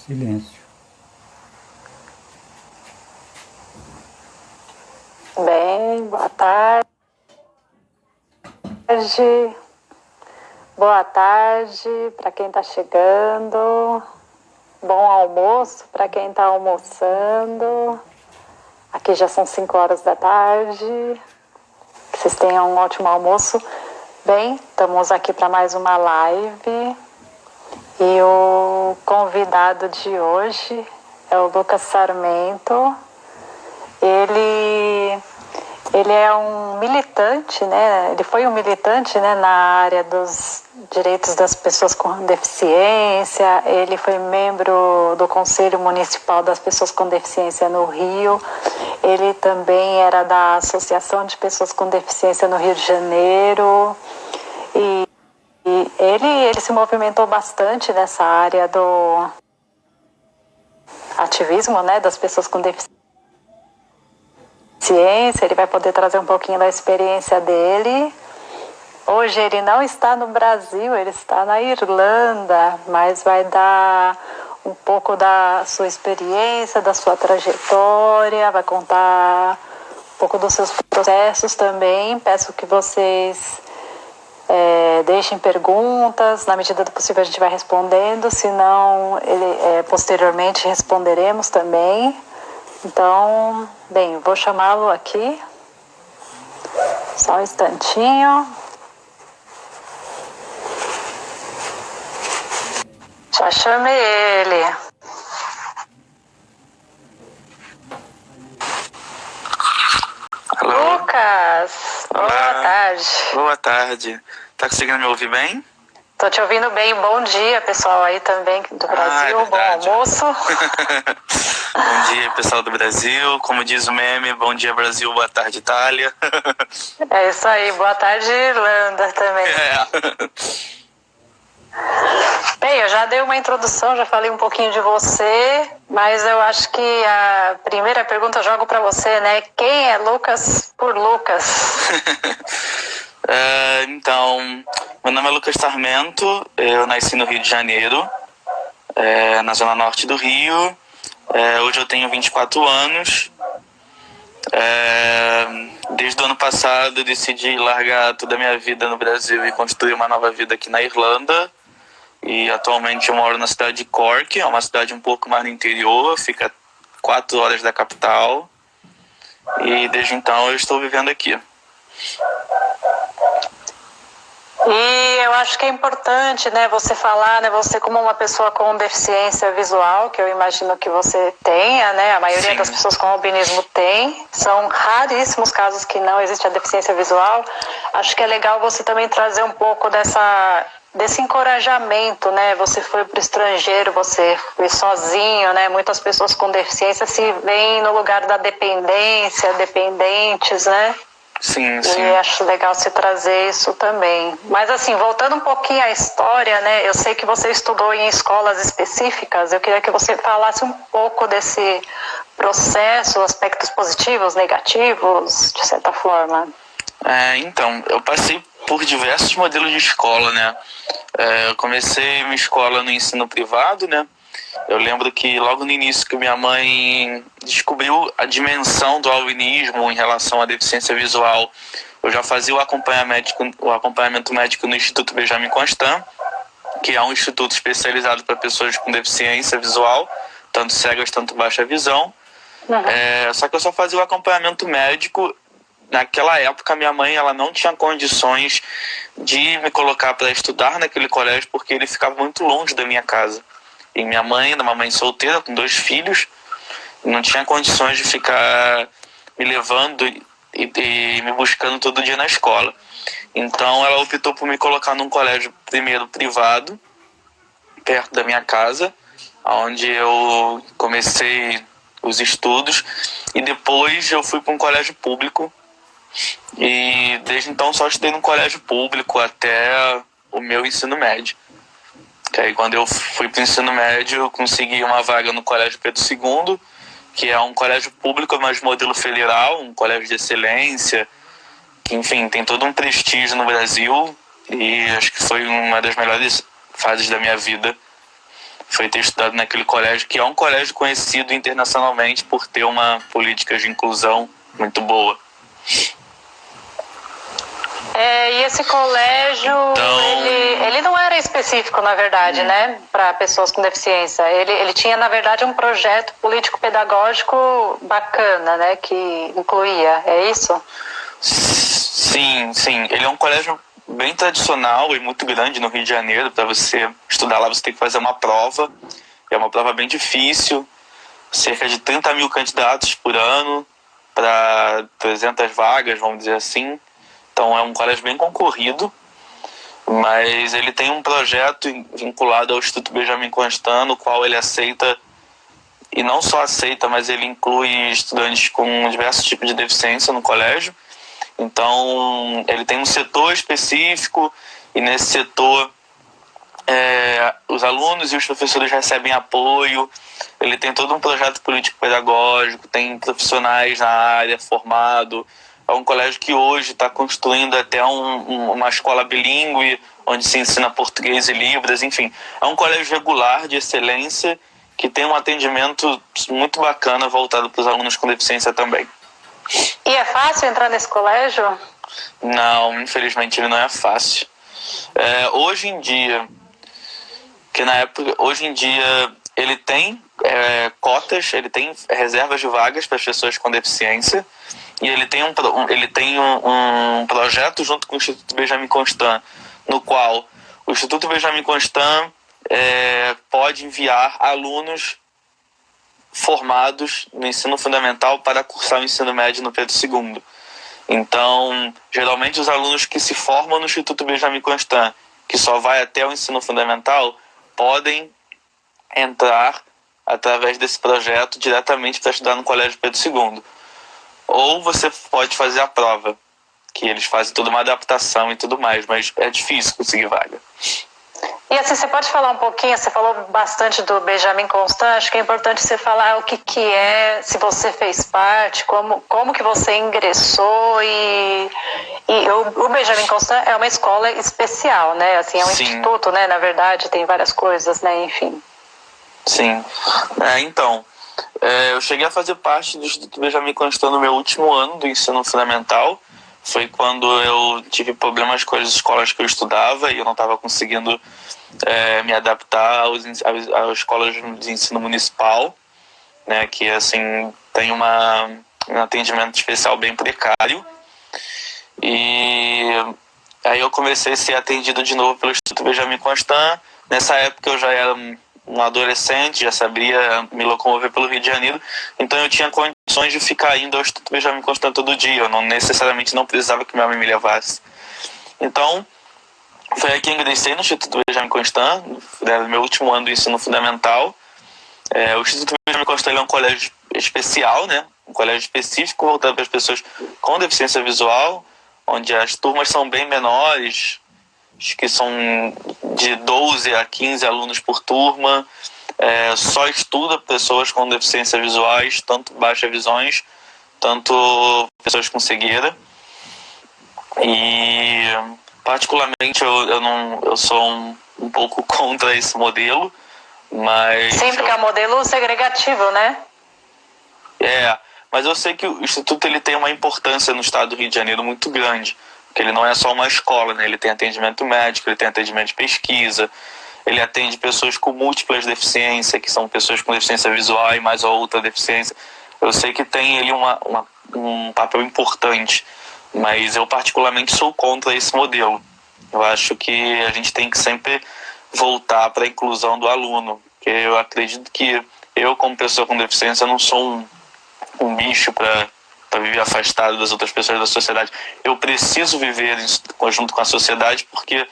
Silêncio. Bem, boa tarde. Boa tarde para quem está chegando. Bom almoço para quem está almoçando. Aqui já são 5 horas da tarde. Que vocês tenham um ótimo almoço. Bem, estamos aqui para mais uma live. E o convidado de hoje é o Lucas Sarmento. Ele é um militante, né? Ele foi um militante, né, na área dos direitos das pessoas com deficiência. Ele foi membro do Conselho Municipal das Pessoas com Deficiência no Rio. Ele também era da Associação de Pessoas com Deficiência no Rio de Janeiro. E ele se movimentou bastante nessa área do ativismo, né, das pessoas com deficiência. Ele vai poder trazer um pouquinho da experiência dele. Hoje ele não está no Brasil, ele está na Irlanda, mas vai dar um pouco da sua experiência, da sua trajetória, vai contar um pouco dos seus processos também. Peço que vocês deixem perguntas, na medida do possível a gente vai respondendo, senão posteriormente responderemos também. Então, bem, vou chamá-lo aqui, só um instantinho. Já chamei ele. Alô? Lucas, Olá. boa tarde. Boa tarde. Tá conseguindo me ouvir bem? Tô te ouvindo bem, bom dia pessoal aí também do Brasil, bom verdade. almoço. Bom dia, pessoal do Brasil. Como diz o meme, bom dia Brasil, boa tarde Itália. É isso aí, boa tarde Irlanda também. Bem, eu já dei uma introdução, já falei um pouquinho de você, mas eu acho que a primeira pergunta eu jogo para você, né? Quem é Lucas por Lucas? Então, meu nome é Lucas Sarmento, eu nasci no Rio de Janeiro, na zona norte do Rio. Hoje eu tenho 24 anos. Desde o ano passado eu decidi largar toda a minha vida no Brasil e construir uma nova vida aqui na Irlanda. E atualmente eu moro na cidade de Cork, é uma cidade um pouco mais no interior, fica 4 horas da capital. E desde então eu estou vivendo aqui. E eu acho que é importante, né, você falar, né, você como uma pessoa com deficiência visual, que eu imagino que você tenha, né, a maioria Sim. das pessoas com albinismo tem, são raríssimos casos que não existe a deficiência visual. Acho que é legal você também trazer um pouco desse encorajamento, né, você foi para o estrangeiro, você foi sozinho, né, muitas pessoas com deficiência se veem no lugar da dependência, dependentes, né. Sim, sim. E acho legal você trazer isso também. Mas assim, voltando um pouquinho à história, né? Eu sei que você estudou em escolas específicas. Eu queria que você falasse um pouco desse processo, aspectos positivos, negativos, de certa forma. Então, eu passei por diversos modelos de escola, né? Eu comecei minha escola no ensino privado, né? Eu lembro que logo no início que minha mãe descobriu a dimensão do albinismo em relação à deficiência visual, eu já fazia o acompanhamento médico no Instituto Benjamin Constant, que é um instituto especializado para pessoas com deficiência visual, tanto cegas, tanto baixa visão. Uhum. Só que eu só fazia o acompanhamento médico. Naquela época, minha mãe ela não tinha condições de me colocar para estudar naquele colégio, porque ele ficava muito longe da minha casa. E minha mãe era uma mãe solteira, com 2 filhos, não tinha condições de ficar me levando e me buscando todo dia na escola. Então ela optou por me colocar num colégio primeiro privado, perto da minha casa, onde eu comecei os estudos, e depois eu fui para um colégio público, e desde então só estudei no colégio público até o meu ensino médio. Que aí quando eu fui para o ensino médio, eu consegui uma vaga no Colégio Pedro II, que é um colégio público, mas modelo federal, um colégio de excelência, que enfim, tem todo um prestígio no Brasil, E acho que foi uma das melhores fases da minha vida. Foi ter estudado naquele colégio, que é um colégio conhecido internacionalmente por ter uma política de inclusão muito boa. E esse colégio, Então, ele não era específico, na verdade, né, para pessoas com deficiência. Ele tinha, na verdade, um projeto político-pedagógico bacana, né, que incluía, é isso? sim. Ele é um colégio bem tradicional e muito grande no Rio de Janeiro. Para você estudar lá, você tem que fazer uma prova. É uma prova bem difícil. Cerca de 30 mil candidatos por ano para 300 vagas, vamos dizer assim. Então é um colégio bem concorrido, mas ele tem um projeto vinculado ao Instituto Benjamin Constant, no qual ele aceita, e não só aceita, mas ele inclui estudantes com diversos tipos de deficiência no colégio. Então ele tem um setor específico, e nesse setor os alunos e os professores recebem apoio. Ele tem todo um projeto político-pedagógico, tem profissionais na área formado. É um colégio que hoje está construindo até uma escola bilíngue, onde se ensina português e libras, enfim. É um colégio regular, de excelência, que tem um atendimento muito bacana voltado para os alunos com deficiência também. E é fácil entrar nesse colégio? Não, infelizmente ele não é fácil. Hoje em dia, ele tem cotas, ele tem reservas de vagas para as pessoas com deficiência, e ele tem um projeto junto com o Instituto Benjamin Constant, no qual o Instituto Benjamin Constant pode enviar alunos formados no ensino fundamental para cursar o ensino médio no Pedro II. Então, geralmente os alunos que se formam no Instituto Benjamin Constant, que só vai até o ensino fundamental, podem entrar através desse projeto diretamente para estudar no Colégio Pedro II. Ou você pode fazer a prova, que eles fazem toda uma adaptação e tudo mais, mas é difícil conseguir vaga. E assim, você pode falar um pouquinho, você falou bastante do Benjamin Constant, acho que é importante você falar o que é, se você fez parte, como que você ingressou e o Benjamin Constant é uma escola especial, né? Assim, é um instituto, né? Na verdade, tem várias coisas, né? Enfim. Sim. Então, eu cheguei a fazer parte do Instituto Benjamin Constant no meu último ano do ensino fundamental. Foi quando eu tive problemas com as escolas que eu estudava e eu não estava conseguindo me adaptar às escolas de ensino municipal, né, que assim tem um atendimento especial bem precário. E aí eu comecei a ser atendido de novo pelo Instituto Benjamin Constant. Nessa época eu já era um adolescente, já sabia me locomover pelo Rio de Janeiro, então eu tinha condições de ficar indo ao Instituto Benjamin Constant todo dia. Eu não precisava que minha mãe me levasse. Então foi aí que eu ingressei no Instituto Benjamin Constant, no meu último ano do ensino fundamental. O Instituto Benjamin Constant é um colégio especial, né? Um colégio específico voltado para as pessoas com deficiência visual, onde as turmas são bem menores, acho que são de 12 a 15 alunos por turma. Só estuda pessoas com deficiência visuais, tanto baixas visões, tanto pessoas com cegueira. E particularmente eu sou um pouco contra esse modelo, mas... Sim, porque é um modelo segregativo, né? Mas eu sei que o Instituto ele tem uma importância no estado do Rio de Janeiro muito grande, porque ele não é só uma escola, né? Ele tem atendimento médico, ele tem atendimento de pesquisa, ele atende pessoas com múltiplas deficiências, que são pessoas com deficiência visual e mais outra deficiência. Eu sei que tem ele um papel importante, mas eu particularmente sou contra esse modelo. Eu acho que a gente tem que sempre voltar para a inclusão do aluno, porque eu acredito que eu, como pessoa com deficiência, não sou um bicho para viver afastado das outras pessoas da sociedade. Eu preciso viver em conjunto com a sociedade, porque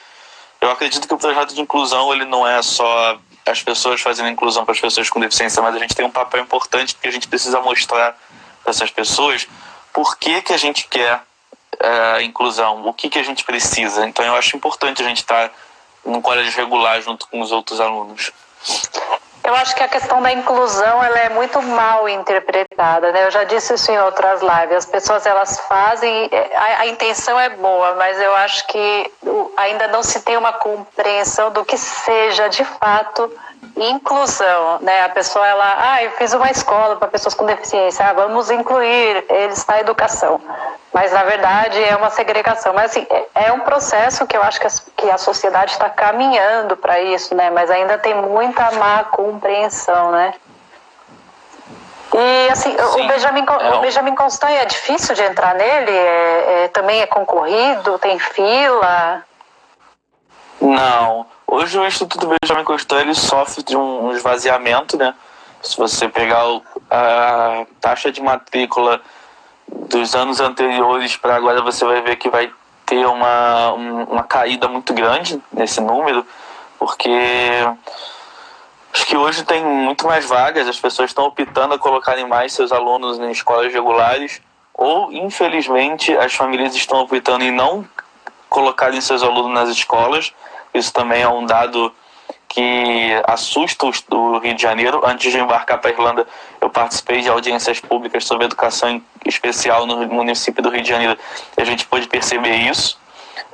eu acredito que o projeto de inclusão ele não é só as pessoas fazendo inclusão para as pessoas com deficiência, mas a gente tem um papel importante, porque a gente precisa mostrar para essas pessoas por que a gente quer a inclusão, o que a gente precisa. Então eu acho importante a gente estar num colégio regular junto com os outros alunos. Eu acho que a questão da inclusão ela é muito mal interpretada, né? Eu já disse isso em outras lives. As pessoas elas fazem, a intenção é boa, mas eu acho que ainda não se tem uma compreensão do que seja de fato inclusão, né? A pessoa eu fiz uma escola para pessoas com deficiência, vamos incluir eles na educação. Mas na verdade é uma segregação. Mas assim, é um processo que eu acho que a sociedade está caminhando para isso, né? Mas ainda tem muita má compreensão, né? E assim, sim, o Benjamin Constant é difícil de entrar nele? Também é concorrido? Tem fila? Não. Hoje o Instituto Benjamin Constant ele sofre de um esvaziamento, né? Se você pegar a taxa de matrícula dos anos anteriores para agora, você vai ver que vai ter uma caída muito grande nesse número, porque acho que hoje tem muito mais vagas, as pessoas estão optando a colocarem mais seus alunos em escolas regulares, ou infelizmente as famílias estão optando em não colocarem seus alunos nas escolas. Isso também é um dado que assusta o Rio de Janeiro. Antes de embarcar para a Irlanda, eu participei de audiências públicas sobre educação especial no município do Rio de Janeiro. A gente pôde perceber isso.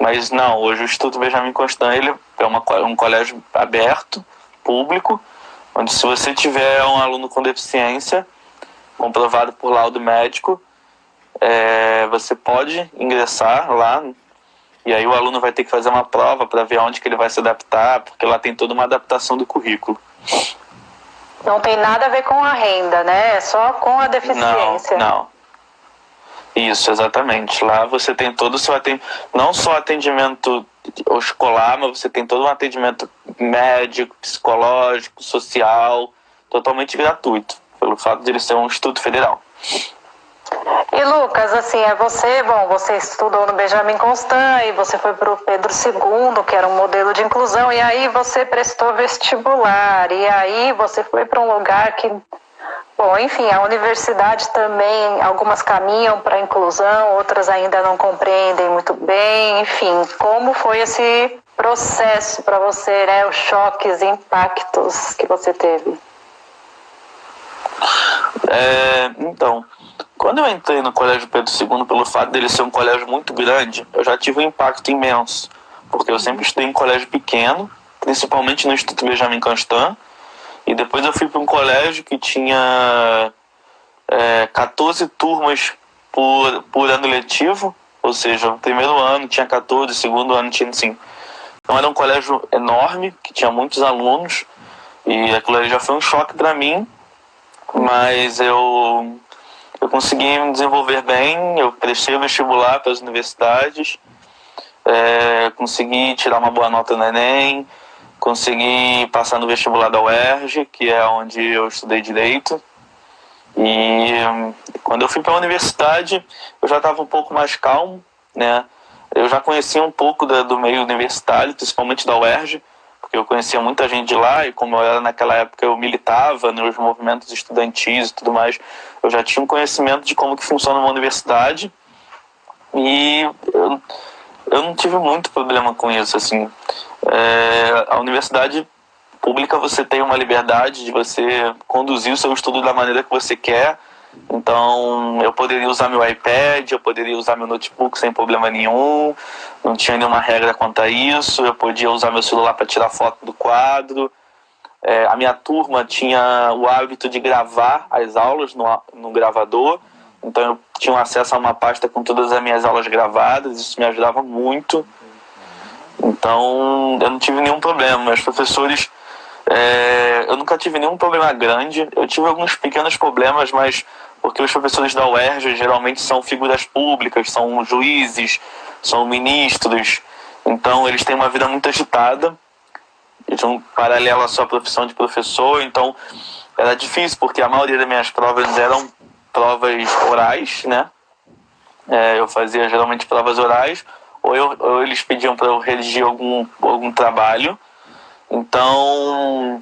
Mas não, hoje o Instituto Benjamin Constant ele é um colégio aberto, público, onde se você tiver um aluno com deficiência, comprovado por laudo médico, você pode ingressar lá. E aí o aluno vai ter que fazer uma prova para ver onde que ele vai se adaptar, porque lá tem toda uma adaptação do currículo. Não tem nada a ver com a renda, né? É só com a deficiência. Não. Isso, exatamente. Lá você tem todo o seu atendimento, não só atendimento escolar, mas você tem todo um atendimento médico, psicológico, social, totalmente gratuito, pelo fato de ele ser um instituto federal. E Lucas, assim, você estudou no Benjamin Constant e você foi para o Pedro II, que era um modelo de inclusão, e aí você prestou vestibular, e aí você foi para um lugar que, bom, enfim, a universidade também, algumas caminham para a inclusão, outras ainda não compreendem muito bem, enfim, como foi esse processo para você, né, os choques e impactos que você teve? Então, quando eu entrei no Colégio Pedro II, pelo fato dele ser um colégio muito grande, eu já tive um impacto imenso, porque eu sempre estudei em colégio pequeno, principalmente no Instituto Benjamin Constant, e depois eu fui para um colégio que tinha 14 turmas por ano letivo, ou seja, o primeiro ano tinha 14, o segundo ano tinha 5. Então era um colégio enorme, que tinha muitos alunos, e aquilo ali já foi um choque para mim, mas eu consegui me desenvolver bem, eu prestei o vestibular para as universidades, consegui tirar uma boa nota no Enem, consegui passar no vestibular da UERJ, que é onde eu estudei Direito, e quando eu fui para a universidade eu já estava um pouco mais calmo, né? Eu já conhecia um pouco do meio universitário, principalmente da UERJ, porque eu conhecia muita gente de lá, e como eu era naquela época, eu militava nos movimentos estudantis e tudo mais, eu já tinha um conhecimento de como que funciona uma universidade, e eu não tive muito problema com isso, assim. A universidade pública, você tem uma liberdade de você conduzir o seu estudo da maneira que você quer. Então eu poderia usar meu iPad, eu poderia usar meu notebook sem problema nenhum, não tinha nenhuma regra quanto a isso, eu podia usar meu celular para tirar foto do quadro. A minha turma tinha o hábito de gravar as aulas no gravador, então eu tinha acesso a uma pasta com todas as minhas aulas gravadas, isso me ajudava muito. Então eu não tive nenhum problema. Meus professores, eu nunca tive nenhum problema grande. Eu tive alguns pequenos problemas, mas porque os professores da UERJ geralmente são figuras públicas, são juízes, são ministros, então eles têm uma vida muito agitada, eles um paralelo à sua profissão de professor, então era difícil, porque a maioria das minhas provas eram provas orais, né? Eu fazia geralmente provas orais, ou eles pediam para eu redigir algum trabalho. Então,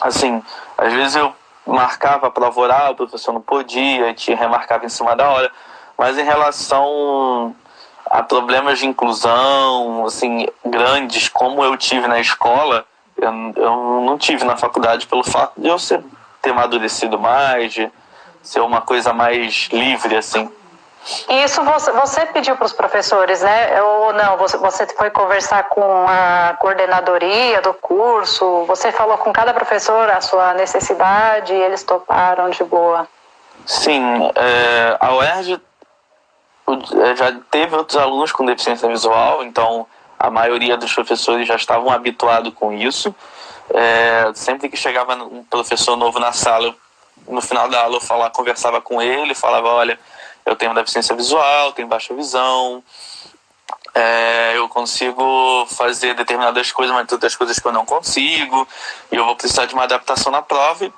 assim, às vezes eu marcava a prova oral, o professor não podia, te remarcava em cima da hora, mas em relação a problemas de inclusão, assim, grandes, como eu tive na escola, eu não tive na faculdade pelo fato de eu ter amadurecido mais, de ser uma coisa mais livre, assim. Isso você pediu para os professores, né? Ou não? Você foi conversar com a coordenadoria do curso? Você falou com cada professor a sua necessidade e eles toparam de boa? Sim, a UERJ já teve outros alunos com deficiência visual, então a maioria dos professores já estavam habituados com isso. Sempre que chegava um professor novo na sala, no final da aula eu conversava com ele, falava, olha, eu tenho deficiência visual, tenho baixa visão, eu consigo fazer determinadas coisas, mas outras coisas que eu não consigo, e eu vou precisar de uma adaptação na prova. E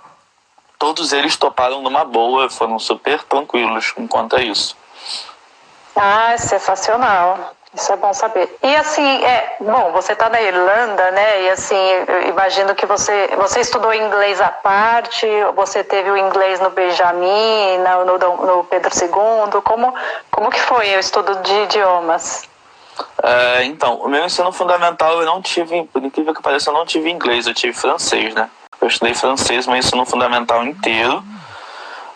todos eles toparam numa boa, foram super tranquilos quanto a isso. Ah, sensacional. Isso é bom saber. E assim, bom, você está na Irlanda, né? E assim, eu imagino que você estudou inglês à parte, você teve o inglês no Benjamin, no Pedro II. Como que foi o estudo de idiomas? Então, o meu ensino fundamental eu não tive, por incrível que pareça, eu não tive inglês, eu tive francês, né? Eu estudei francês meu ensino fundamental inteiro,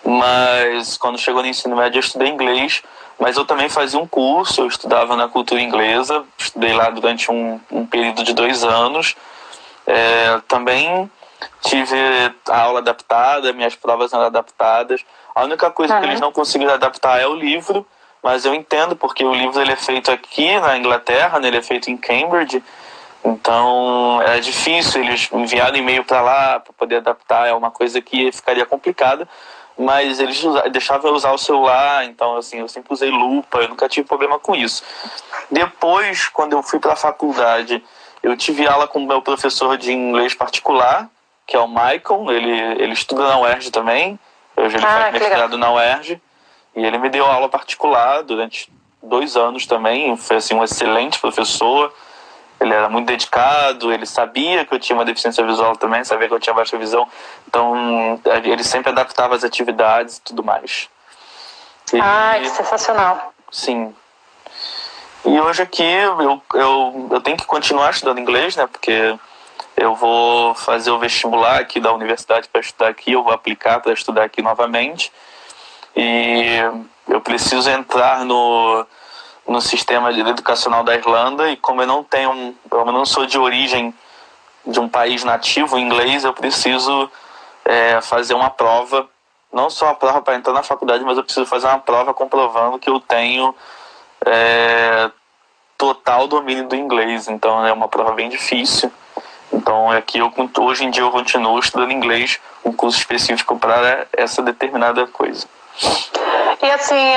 mas quando chegou no ensino médio eu estudei inglês. Mas eu também fazia um curso, eu estudava na cultura inglesa, estudei lá durante um período de 2 anos. Também tive a aula adaptada, minhas provas eram adaptadas. A única coisa que eles não conseguiram adaptar é o livro, mas eu entendo, porque o livro ele é feito aqui na Inglaterra, né, ele é feito em Cambridge, então é difícil, eles enviaram e-mail para lá para poder adaptar, é uma coisa que ficaria complicada. Mas eles deixavam eu usar o celular, então assim, eu sempre usei lupa, eu nunca tive problema com isso. Depois, quando eu fui para a faculdade, eu tive aula com o meu professor de inglês particular, que é o Michael, ele estuda na UERJ também, ele faz mestrado na UERJ, e ele me deu aula particular durante 2 anos também, foi assim, um excelente professor. Ele era muito dedicado, ele sabia que eu tinha uma deficiência visual também, sabia que eu tinha baixa visão, então ele sempre adaptava as atividades e tudo mais. Que sensacional. Sim. E hoje aqui eu tenho que continuar estudando inglês, né, porque eu vou fazer o vestibular aqui da universidade para estudar aqui, eu vou aplicar para estudar aqui novamente, e eu preciso entrar no sistema educacional da Irlanda, e como eu não sou de origem de um país nativo inglês, eu preciso fazer uma prova, não só a prova para entrar na faculdade, mas eu preciso fazer uma prova comprovando que eu tenho total domínio do inglês, então é uma prova bem difícil. Então aqui hoje em dia eu continuo estudando inglês, um curso específico para essa determinada coisa. E assim,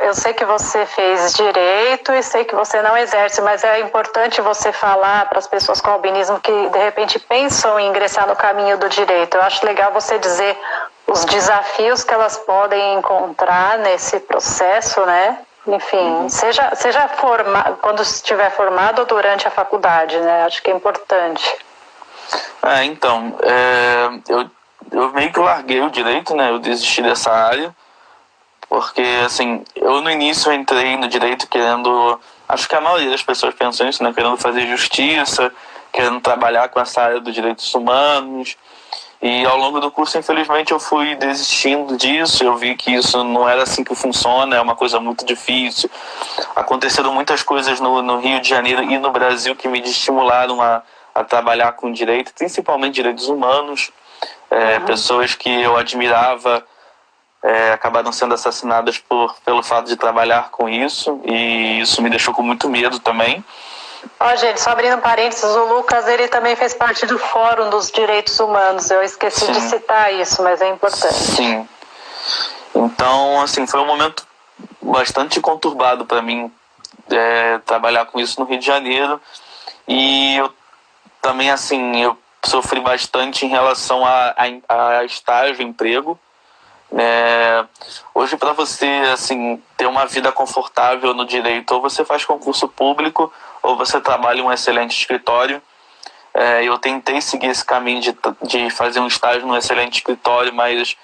eu sei que você fez direito e sei que você não exerce, mas é importante você falar para as pessoas com albinismo que de repente pensam em ingressar no caminho do direito. Eu acho legal você dizer os desafios que elas podem encontrar nesse processo, né? Enfim, seja quando estiver formado ou durante a faculdade, né? Acho que é importante. Então, eu meio que larguei o direito, né? Eu desisti dessa área, porque, assim, eu no início entrei no direito querendo, acho que a maioria das pessoas pensam isso, né? Querendo fazer justiça, querendo trabalhar com essa área dos direitos humanos, e ao longo do curso, infelizmente, eu fui desistindo disso, eu vi que isso não era assim que funciona, é uma coisa muito difícil. Aconteceram muitas coisas no Rio de Janeiro e no Brasil que me estimularam a trabalhar com direito, principalmente direitos humanos. Pessoas que eu admirava acabaram sendo assassinadas pelo fato de trabalhar com isso, e isso me deixou com muito medo também. Gente, só abrindo parênteses, o Lucas ele também fez parte do Fórum dos Direitos Humanos, eu esqueci de citar isso, mas é importante. Sim. Então, assim, foi um momento bastante conturbado para mim trabalhar com isso no Rio de Janeiro, e eu também, assim, eu sofri bastante em relação a estágio, emprego. Hoje, para você assim, ter uma vida confortável no direito, ou você faz concurso público, ou você trabalha em um excelente escritório. Eu tentei seguir esse caminho de fazer um estágio num excelente escritório, mas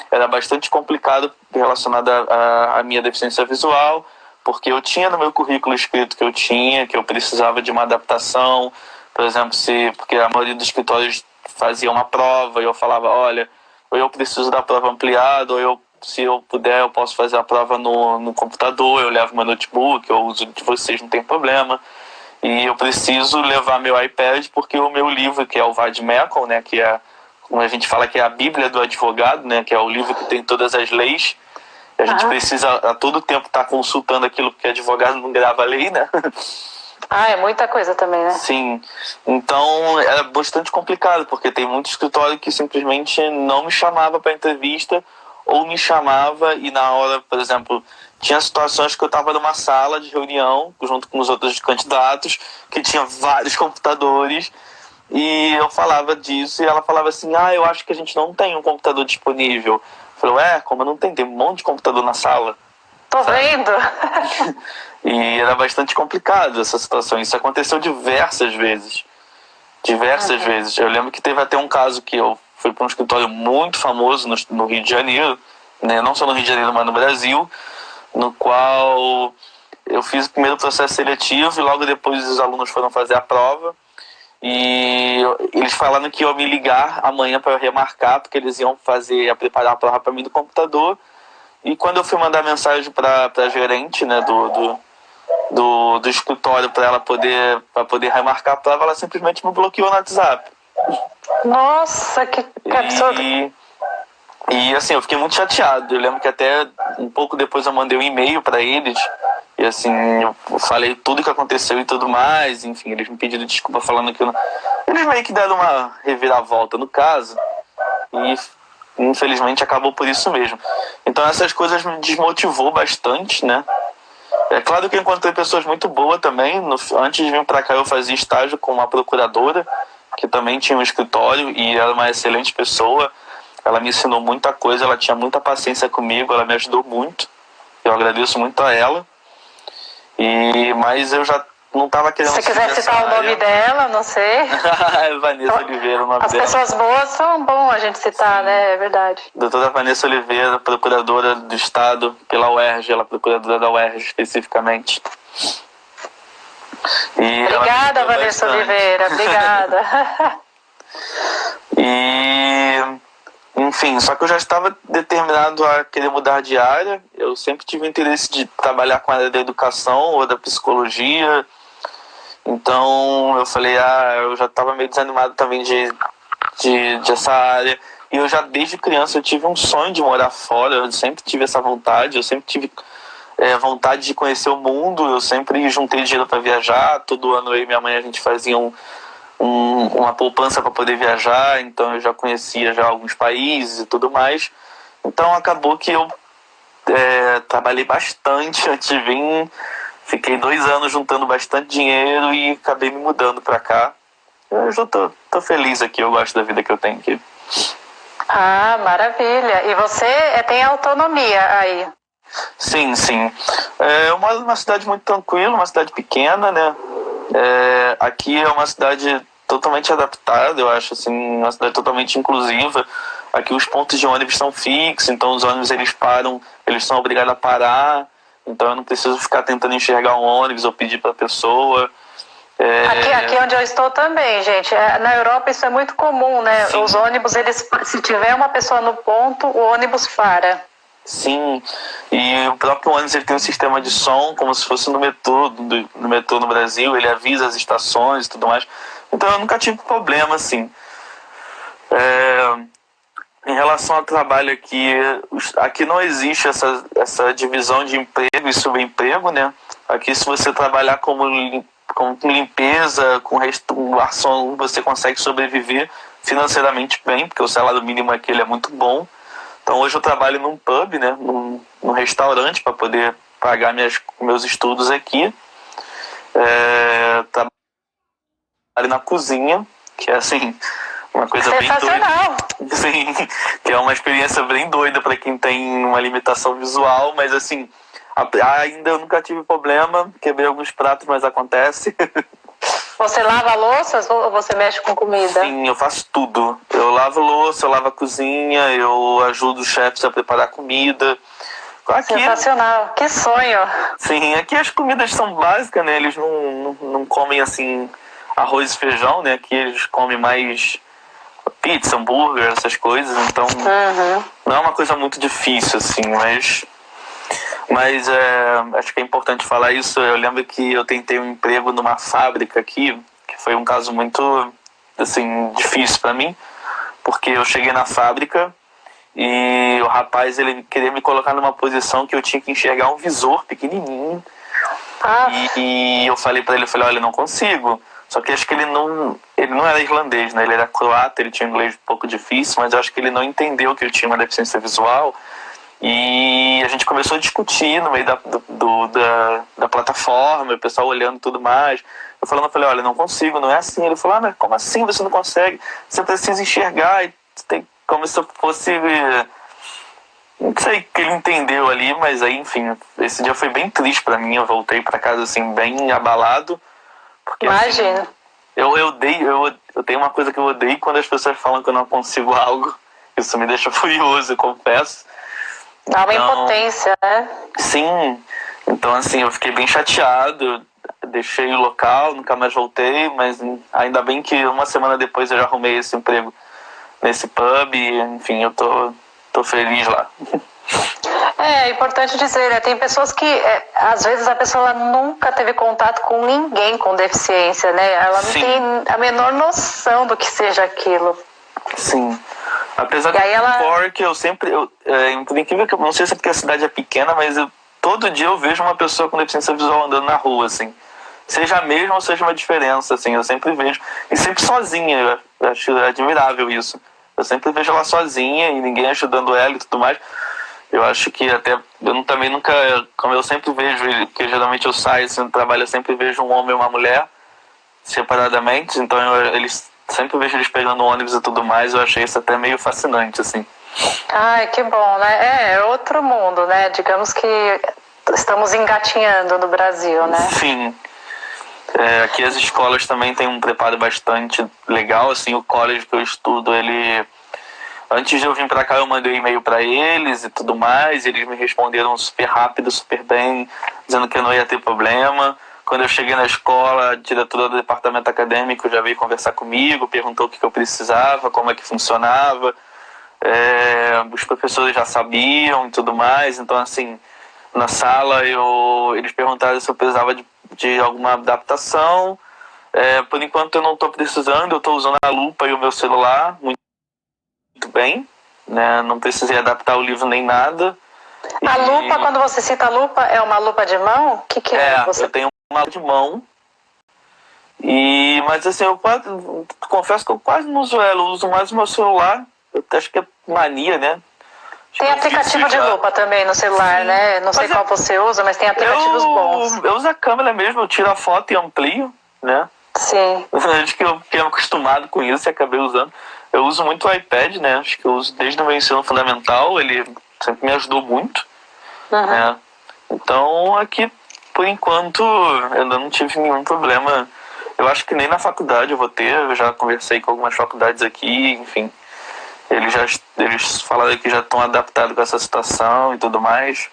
era bastante complicado relacionado à minha deficiência visual, porque eu tinha no meu currículo escrito que eu precisava de uma adaptação, Por exemplo, porque a maioria dos escritórios fazia uma prova e eu falava, olha, ou eu preciso da prova ampliada, ou se eu puder, eu posso fazer a prova no computador, eu levo meu notebook, eu uso de vocês, não tem problema. E eu preciso levar meu iPad porque o meu livro, que é o Vademecum, né, que é, como a gente fala, que é a Bíblia do advogado, né, que é o livro que tem todas as leis. A gente precisa a todo tempo estar consultando aquilo, porque advogado não grava a lei, né? É muita coisa também, né? Sim. Então era bastante complicado, porque tem muito escritório que simplesmente não me chamava para entrevista, ou me chamava e na hora, por exemplo, tinha situações que eu estava numa sala de reunião junto com os outros candidatos, que tinha vários computadores, e eu falava disso e ela falava assim, eu acho que a gente não tem um computador disponível. Eu falei, como não tem? Tem um monte de computador na sala. Tô vendo! E era bastante complicado essa situação. Isso aconteceu diversas vezes. Diversas vezes. Eu lembro que teve até um caso que eu fui para um escritório muito famoso no Rio de Janeiro, né? Não só no Rio de Janeiro, mas no Brasil, no qual eu fiz o primeiro processo seletivo e logo depois os alunos foram fazer a prova. E eles falaram que iam me ligar amanhã para remarcar, porque eles iam preparar a prova para mim no computador. E quando eu fui mandar mensagem para a gerente, né, do escritório para ela poder remarcar a prova, ela simplesmente me bloqueou no WhatsApp. Nossa, que absurdo! E assim, eu fiquei muito chateado. Eu lembro que até um pouco depois eu mandei um e-mail para eles. E assim, eu falei tudo que aconteceu e tudo mais. Enfim, eles me pediram desculpa falando que eles meio que deram uma reviravolta no caso. E infelizmente acabou por isso mesmo. Então essas coisas me desmotivou bastante, né? É claro que eu encontrei pessoas muito boas também. Antes de vir para cá eu fazia estágio com uma procuradora, que também tinha um escritório e era uma excelente pessoa. Ela me ensinou muita coisa, ela tinha muita paciência comigo, ela me ajudou muito. Eu agradeço muito a ela. Mas eu já não estava querendo... Se você quiser citar o nome dela, não sei. Vanessa Oliveira, o nome dela. As pessoas boas são bom a gente citar, sim, né? É verdade. Doutora Vanessa Oliveira, procuradora do Estado pela UERJ, ela é procuradora da UERJ especificamente. Obrigada, Vanessa Oliveira, obrigada. Enfim, só que eu já estava determinado a querer mudar de área. Eu sempre tive o interesse de trabalhar com a área da educação ou da psicologia. Então eu falei, eu já estava meio desanimado também de essa área. E eu já desde criança eu tive um sonho de morar fora. Eu sempre tive essa vontade, eu sempre tive vontade de conhecer o mundo. Eu sempre juntei dinheiro para viajar. Todo ano eu e minha mãe a gente fazia uma poupança para poder viajar, então eu já conhecia já alguns países e tudo mais. Então acabou que eu trabalhei bastante antes de vir, fiquei 2 anos juntando bastante dinheiro e acabei me mudando para cá. Eu já tô feliz aqui, eu gosto da vida que eu tenho aqui. Maravilha! E você tem autonomia aí? Sim. Eu moro numa cidade muito tranquila, uma cidade pequena, né? Aqui é uma cidade totalmente adaptada, eu acho, assim, uma cidade totalmente inclusiva. Aqui os pontos de ônibus são fixos, então os ônibus eles param, eles são obrigados a parar, então eu não preciso ficar tentando enxergar um ônibus ou pedir para a pessoa. Aqui onde eu estou também, gente, na Europa isso é muito comum, né? Sim. Os ônibus, se tiver uma pessoa no ponto, o ônibus para. Sim, e o próprio ônibus ele tem um sistema de som como se fosse no metrô no Brasil, ele avisa as estações e tudo mais. Então eu nunca tive problema, assim. Em relação ao trabalho aqui não existe essa divisão de emprego e subemprego, né? Aqui se você trabalhar com limpeza, com restauração, você consegue sobreviver financeiramente bem, porque o salário mínimo aqui ele é muito bom. Então hoje eu trabalho num pub, né, num restaurante para poder pagar meus estudos aqui. Trabalho na cozinha, que é assim, uma coisa bem doida. Sim, que é uma experiência bem doida para quem tem uma limitação visual, mas assim, ainda eu nunca tive problema, quebrei alguns pratos, mas acontece. Você lava louças ou você mexe com comida? Sim, eu faço tudo. Eu lavo louça, eu lavo a cozinha, eu ajudo os chefes a preparar comida. Aqui, sensacional, que sonho! Sim, aqui as comidas são básicas, né? Eles não comem assim arroz e feijão, né? Aqui eles comem mais pizza, hambúrguer, essas coisas, então não é uma coisa muito difícil, assim, mas acho que é importante falar isso. Eu lembro que eu tentei um emprego numa fábrica aqui, que foi um caso muito, assim, difícil para mim, porque eu cheguei na fábrica e o rapaz, ele queria me colocar numa posição que eu tinha que enxergar um visor pequenininho. E eu falei para ele, olha, não consigo. Só que acho que ele não era irlandês, né? Ele era croata, ele tinha um inglês um pouco difícil, mas eu acho que ele não entendeu que eu tinha uma deficiência visual. E a gente começou a discutir no meio da plataforma, o pessoal olhando e tudo mais. Eu falei, olha, não consigo, não é assim. Ele falou, mas como assim você não consegue? Você precisa enxergar, e tem, como se eu fosse... Não sei o que ele entendeu ali, mas aí, enfim, esse dia foi bem triste pra mim. Eu voltei pra casa, assim, bem abalado. Porque, imagina. Assim, eu tenho uma coisa que eu odeio quando as pessoas falam que eu não consigo algo. Isso me deixa furioso, eu confesso. Dá uma impotência, né? Sim. Então, assim, eu fiquei bem chateado. Deixei o local, nunca mais voltei. Mas ainda bem que uma semana depois eu já arrumei esse emprego nesse pub. E, enfim, eu tô feliz lá. É importante dizer, né? Tem pessoas que, às vezes, a pessoa nunca teve contato com ninguém com deficiência, né? Ela não tem a menor noção do que seja aquilo. Sim. Apesar de que eu sempre... por incrível que eu não sei se é porque a cidade é pequena, mas todo dia eu vejo uma pessoa com deficiência visual andando na rua, assim. Seja a mesma ou seja uma diferença, assim. Eu sempre vejo. E sempre sozinha. Eu acho admirável isso. Eu sempre vejo ela sozinha e ninguém ajudando ela e tudo mais. Eu acho que até... Eu também nunca... Como eu sempre vejo, porque geralmente eu saio assim, no trabalho, eu sempre vejo um homem e uma mulher separadamente. Então sempre vejo eles pegando ônibus e tudo mais. Eu achei isso até meio fascinante, assim. Ai, que bom, né? É outro mundo, né? Digamos que estamos engatinhando no Brasil, né? Sim. Aqui as escolas também têm um preparo bastante legal, assim. O college que eu estudo, antes de eu vir pra cá, eu mandei e-mail pra eles e tudo mais. Eles me responderam super rápido, super bem, dizendo que eu não ia ter problema. Quando eu cheguei na escola, a diretora do departamento acadêmico já veio conversar comigo, perguntou o que eu precisava, como é que funcionava. Os professores já sabiam e tudo mais. Então, assim, na sala eles perguntaram se eu precisava de alguma adaptação. Por enquanto eu não estou precisando, eu estou usando a lupa e o meu celular muito bem, né? Não precisei adaptar o livro nem nada. A lupa, quando você cita a lupa, é uma lupa de mão? O que é? Eu tenho uma lupa de mão. Mas assim, eu confesso que eu quase não uso ela, eu uso mais o meu celular. Eu acho que é mania, né? Tem aplicativo de lupa também no celular, sim, né? Não sei qual você usa, mas tem aplicativos bons. Eu uso a câmera mesmo, eu tiro a foto e amplio, né? Sim. Acho que eu fiquei acostumado com isso e acabei usando. Eu uso muito o iPad, né? Acho que eu uso desde o meu ensino fundamental, ele sempre me ajudou muito. Né? Então, aqui, por enquanto, eu ainda não tive nenhum problema. Eu acho que nem na faculdade eu vou ter, eu já conversei com algumas faculdades aqui, enfim. Eles falaram que já estão adaptados com essa situação e tudo mais.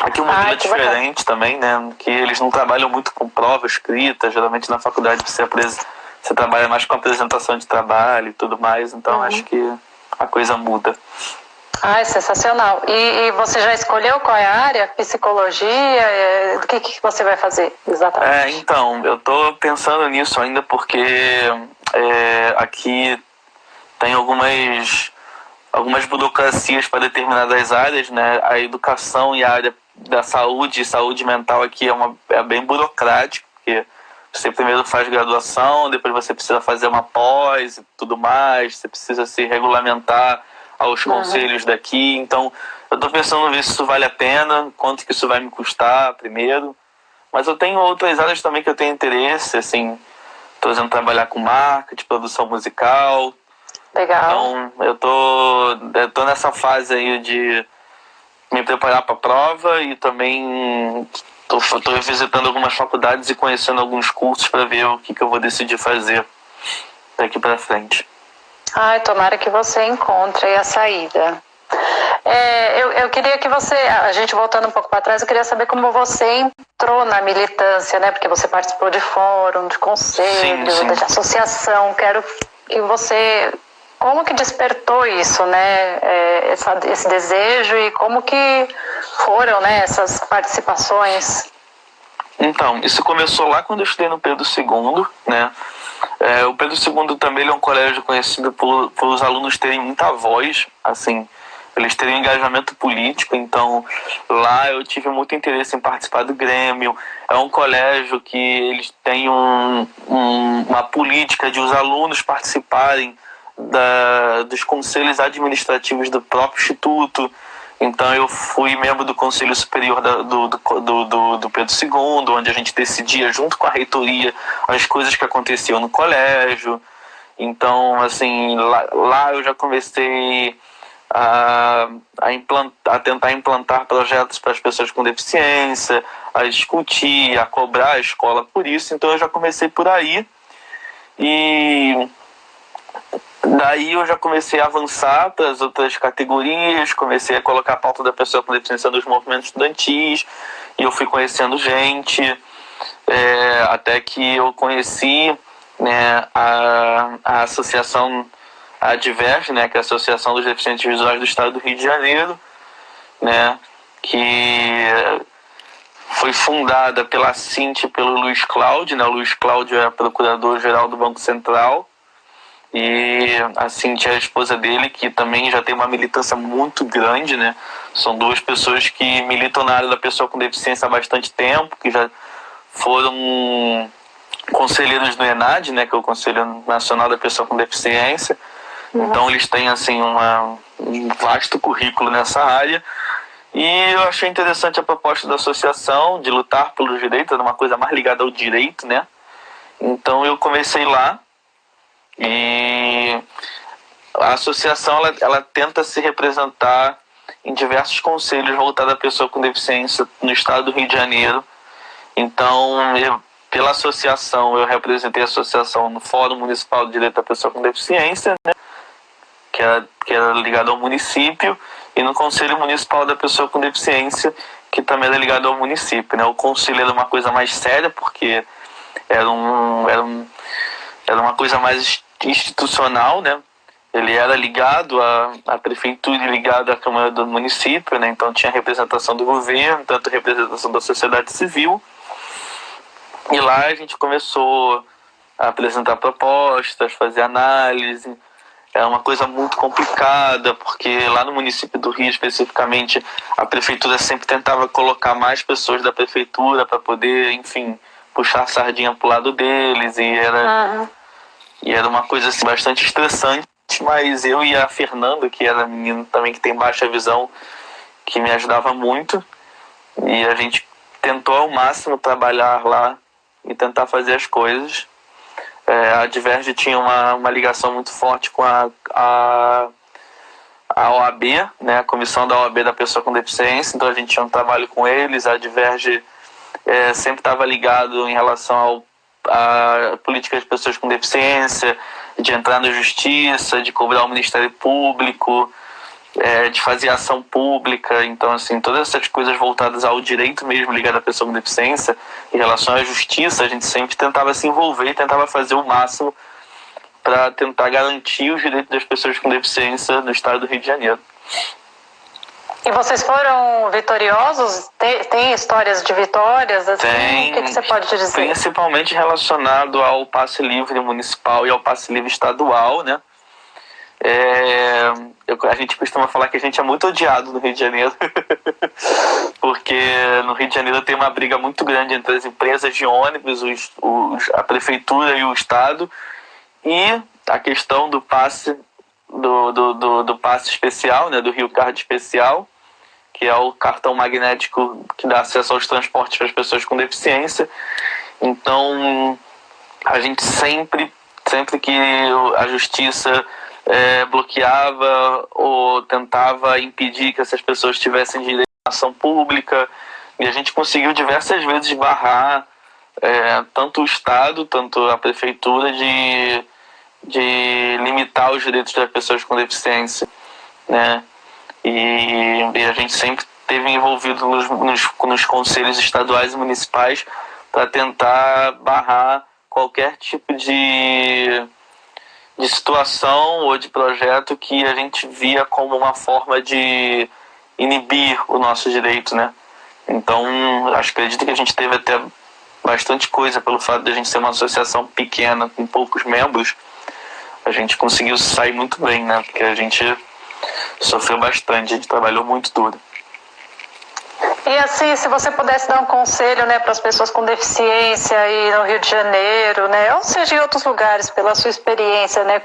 Aqui o modelo é diferente também, né? Que eles não trabalham muito com prova escrita. Geralmente na faculdade você trabalha mais com apresentação de trabalho e tudo mais. Então acho que a coisa muda. É sensacional. E você já escolheu qual é a área? Psicologia? O que você vai fazer exatamente? Então, eu tô pensando nisso ainda porque aqui tem algumas burocracias para determinadas áreas, né? A educação e a área da saúde mental aqui é bem burocrático, porque você primeiro faz graduação, depois você precisa fazer uma pós e tudo mais, você precisa se regulamentar aos conselhos daqui. Então, eu estou pensando ver se isso vale a pena, quanto que isso vai me custar primeiro. Mas eu tenho outras áreas também que eu tenho interesse, assim, estou tentando trabalhar com marketing, produção musical. Legal. Então, eu tô nessa fase aí de me preparar para a prova e também tô visitando algumas faculdades e conhecendo alguns cursos para ver o que eu vou decidir fazer daqui para frente. Tomara que você encontre a saída. Eu queria que você, a gente voltando um pouco para trás, eu queria saber como você entrou na militância, né? Porque você participou de fórum, de conselho, Sim. de associação. Quero que você, como que despertou isso, né? Esse desejo e como que foram, né, essas participações? Então, isso começou lá quando eu estudei no Pedro II, né? O Pedro II também é um colégio conhecido por os alunos terem muita voz, assim, eles terem engajamento político. Então lá eu tive muito interesse em participar do Grêmio. É um colégio que eles têm uma política de os alunos participarem dos conselhos administrativos do próprio instituto. Então eu fui membro do Conselho Superior do Pedro II, onde a gente decidia junto com a reitoria as coisas que aconteciam no colégio. Então, assim, lá eu já comecei a tentar implantar projetos para as pessoas com deficiência, a discutir, a cobrar a escola por isso. Então eu já comecei por aí. E daí eu já comecei a avançar para as outras categorias, comecei a colocar a pauta da pessoa com deficiência nos movimentos estudantis, e eu fui conhecendo gente, até que eu conheci, né, a associação Diverge, né, que é a Associação dos Deficientes Visuais do Estado do Rio de Janeiro, né, que foi fundada pela Cinti e pelo Luiz Cláudio, né? O Luiz Cláudio é procurador-geral do Banco Central, e a Cintia é a esposa dele, que também já tem uma militância muito grande, né? São duas pessoas que militam na área da pessoa com deficiência há bastante tempo, que já foram conselheiros do ENAD, né? Que é o Conselho Nacional da Pessoa com Deficiência. Então eles têm, assim, um vasto currículo nessa área. E eu achei interessante a proposta da associação de lutar pelos direitos, era uma coisa mais ligada ao direito, né? Então eu comecei lá. E a associação ela tenta se representar em diversos conselhos voltados à pessoa com deficiência no estado do Rio de Janeiro. Então, pela associação, eu representei a associação no Fórum Municipal de Direito da Pessoa com Deficiência, né, que era ligado ao município, e no Conselho Municipal da Pessoa com Deficiência, que também era ligado ao município, né? O conselho era uma coisa mais séria, porque era uma coisa mais institucional, né? Ele era ligado à prefeitura e ligado à Câmara do município, né? Então tinha representação do governo, tanto representação da sociedade civil. E lá a gente começou a apresentar propostas, fazer análise. É uma coisa muito complicada, porque lá no município do Rio, especificamente, a prefeitura sempre tentava colocar mais pessoas da prefeitura para poder, enfim, puxar a sardinha pro lado deles, e era uma coisa assim, bastante estressante. Mas eu e a Fernanda, que era menina também que tem baixa visão, que me ajudava muito, e a gente tentou ao máximo trabalhar lá e tentar fazer as coisas. A Diverge tinha uma ligação muito forte com a OAB, né, a comissão da OAB da pessoa com deficiência, então a gente tinha um trabalho com eles. A Diverge sempre estava ligado em relação a políticas de pessoas com deficiência, de entrar na justiça, de cobrar o Ministério Público, de fazer ação pública. Então, assim, todas essas coisas voltadas ao direito mesmo, ligado à pessoa com deficiência, em relação à justiça, a gente sempre tentava se envolver e tentava fazer o máximo para tentar garantir os direitos das pessoas com deficiência no estado do Rio de Janeiro. E vocês foram vitoriosos? Tem histórias de vitórias? Assim? Tem. O que você pode dizer? Principalmente relacionado ao passe livre municipal e ao passe livre estadual, né? A gente costuma falar que a gente é muito odiado no Rio de Janeiro, porque no Rio de Janeiro tem uma briga muito grande entre as empresas de ônibus, a prefeitura e o estado, e a questão do passe do passe especial, né, do Rio Card especial, que é o cartão magnético que dá acesso aos transportes para as pessoas com deficiência. Então, a gente sempre que a justiça bloqueava ou tentava impedir que essas pessoas tivessem direito à ação pública, e a gente conseguiu diversas vezes barrar tanto o Estado, tanto a Prefeitura, de limitar os direitos das pessoas com deficiência, né? e a gente sempre esteve envolvido nos conselhos estaduais e municipais para tentar barrar qualquer tipo de situação ou de projeto que a gente via como uma forma de inibir o nosso direito, né? Então, acredito que a gente teve até bastante coisa pelo fato de a gente ser uma associação pequena, com poucos membros. A gente conseguiu sair muito bem, né? Porque a gente sofreu bastante, a gente trabalhou muito duro. E assim, se você pudesse dar um conselho, né, para as pessoas com deficiência aí no Rio de Janeiro, né, ou seja, em outros lugares, pela sua experiência, né,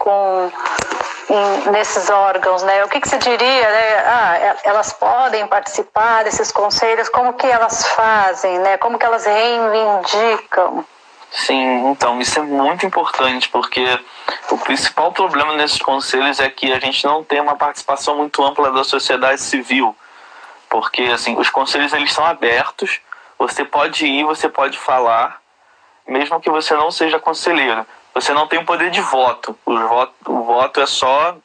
nesses órgãos, né, o que você diria, né, elas podem participar desses conselhos, como que elas fazem, né, como que elas reivindicam? Sim, então, isso é muito importante, porque o principal problema nesses conselhos é que a gente não tem uma participação muito ampla da sociedade civil. Porque, assim, os conselhos, eles são abertos, você pode ir, você pode falar, mesmo que você não seja conselheiro. Você não tem o poder de voto. O voto é só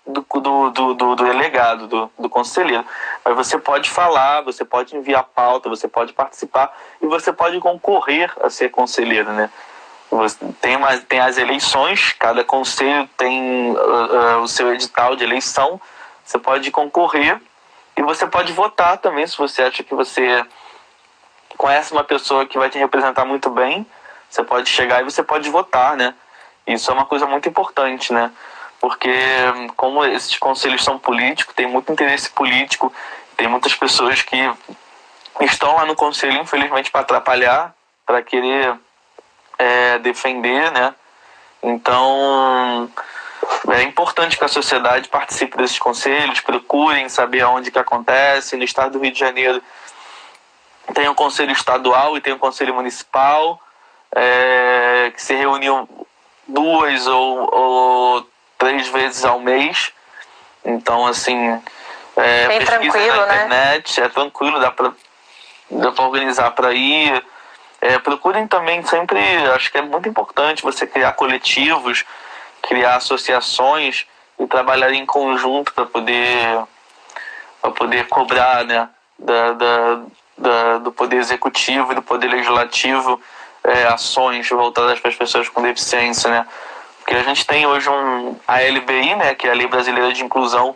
do delegado, do conselheiro. Mas você pode falar, você pode enviar pauta, você pode participar e você pode concorrer a ser conselheiro, né? Tem as eleições, cada conselho tem o seu edital de eleição, você pode concorrer. E você pode votar também, se você acha que você conhece uma pessoa que vai te representar muito bem, você pode chegar e você pode votar, né? Isso é uma coisa muito importante, né? Porque como esses conselhos são políticos, tem muito interesse político, tem muitas pessoas que estão lá no conselho, infelizmente, para atrapalhar, para querer defender, né? Então, é importante que a sociedade participe desses conselhos, procurem saber aonde que acontece. No estado do Rio de Janeiro tem um conselho estadual e tem um conselho municipal, que se reuniam 2 ou 3 vezes ao mês. Então, assim, bem pesquisa tranquilo, na internet, né? é tranquilo, dá para organizar para ir. Procurem também sempre, acho que é muito importante você criar coletivos, criar associações e trabalhar em conjunto para poder cobrar, né, do poder executivo e do poder legislativo ações voltadas para as pessoas com deficiência, né? Porque a gente tem hoje a LBI, né, que é a Lei Brasileira de Inclusão,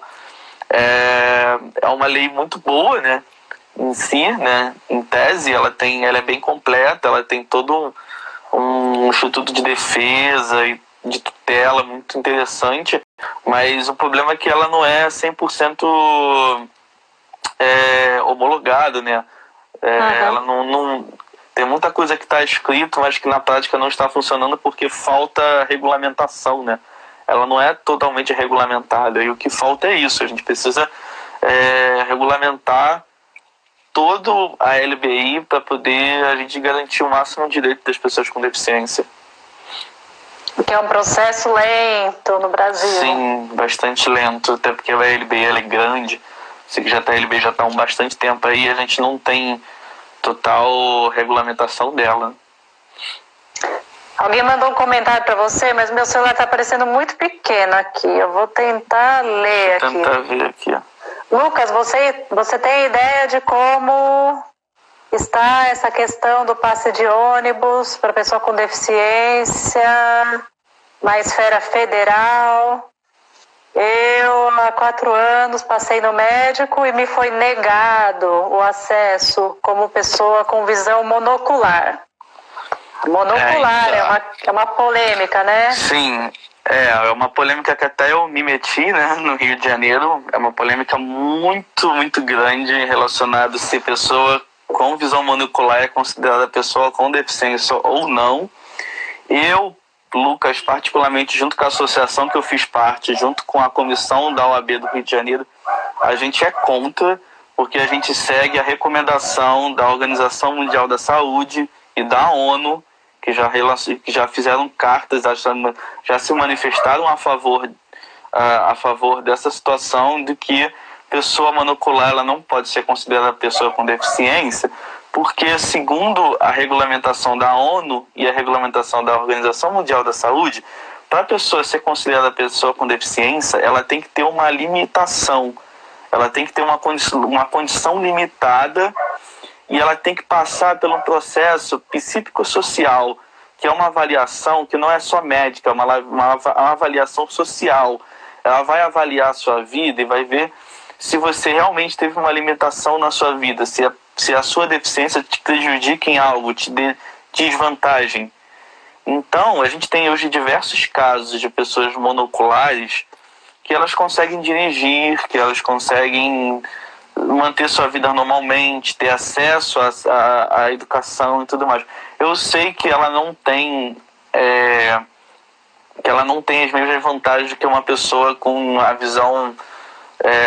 é uma lei muito boa, né, em si, né, em tese ela é bem completa, ela tem todo um instituto de defesa e de tutela muito interessante, mas o problema é que ela não é 100% homologada, né? Ela não tem muita coisa que está escrito, mas que na prática não está funcionando porque falta regulamentação, né? Ela não é totalmente regulamentada e o que falta é isso, a gente precisa regulamentar todo a LBI para poder a gente garantir o máximo direito das pessoas com deficiência. Que é um processo lento no Brasil. Sim, bastante lento, até porque a LBI ela é grande. Sei que a LBI já está há bastante tempo aí e a gente não tem total regulamentação dela. Alguém mandou um comentário para você, mas meu celular está aparecendo muito pequeno aqui. Eu vou tentar ler aqui. Vou tentar ver aqui, ó. Lucas, você tem ideia de como está essa questão do passe de ônibus para pessoa com deficiência na esfera federal? Eu, há 4 anos, passei no médico e me foi negado o acesso como pessoa com visão monocular. Monocular é uma polêmica, né? Sim, é uma polêmica que até eu me meti, né, no Rio de Janeiro. É uma polêmica muito, muito grande relacionada a se a pessoa com visão monocular é considerada pessoa com deficiência ou não. Eu, Lucas, particularmente junto com a associação que eu fiz parte, junto com a comissão da OAB do Rio de Janeiro, a gente é contra, porque a gente segue a recomendação da Organização Mundial da Saúde e da ONU, que já fizeram cartas, já se manifestaram a favor dessa situação de que pessoa monocular ela não pode ser considerada pessoa com deficiência, porque segundo a regulamentação da ONU e a regulamentação da Organização Mundial da Saúde, para a pessoa ser considerada pessoa com deficiência, ela tem que ter uma limitação. ela tem que ter uma condição limitada e ela tem que passar por um processo psicossocial, que é uma avaliação que não é só médica, é uma avaliação social. Ela vai avaliar a sua vida e vai ver se você realmente teve uma limitação na sua vida, se a sua deficiência te prejudica em algo, te dê desvantagem. Então, a gente tem hoje diversos casos de pessoas monoculares que elas conseguem dirigir, que elas conseguem manter sua vida normalmente, ter acesso à educação e tudo mais. Eu sei que ela não tem as mesmas vantagens que uma pessoa com a visão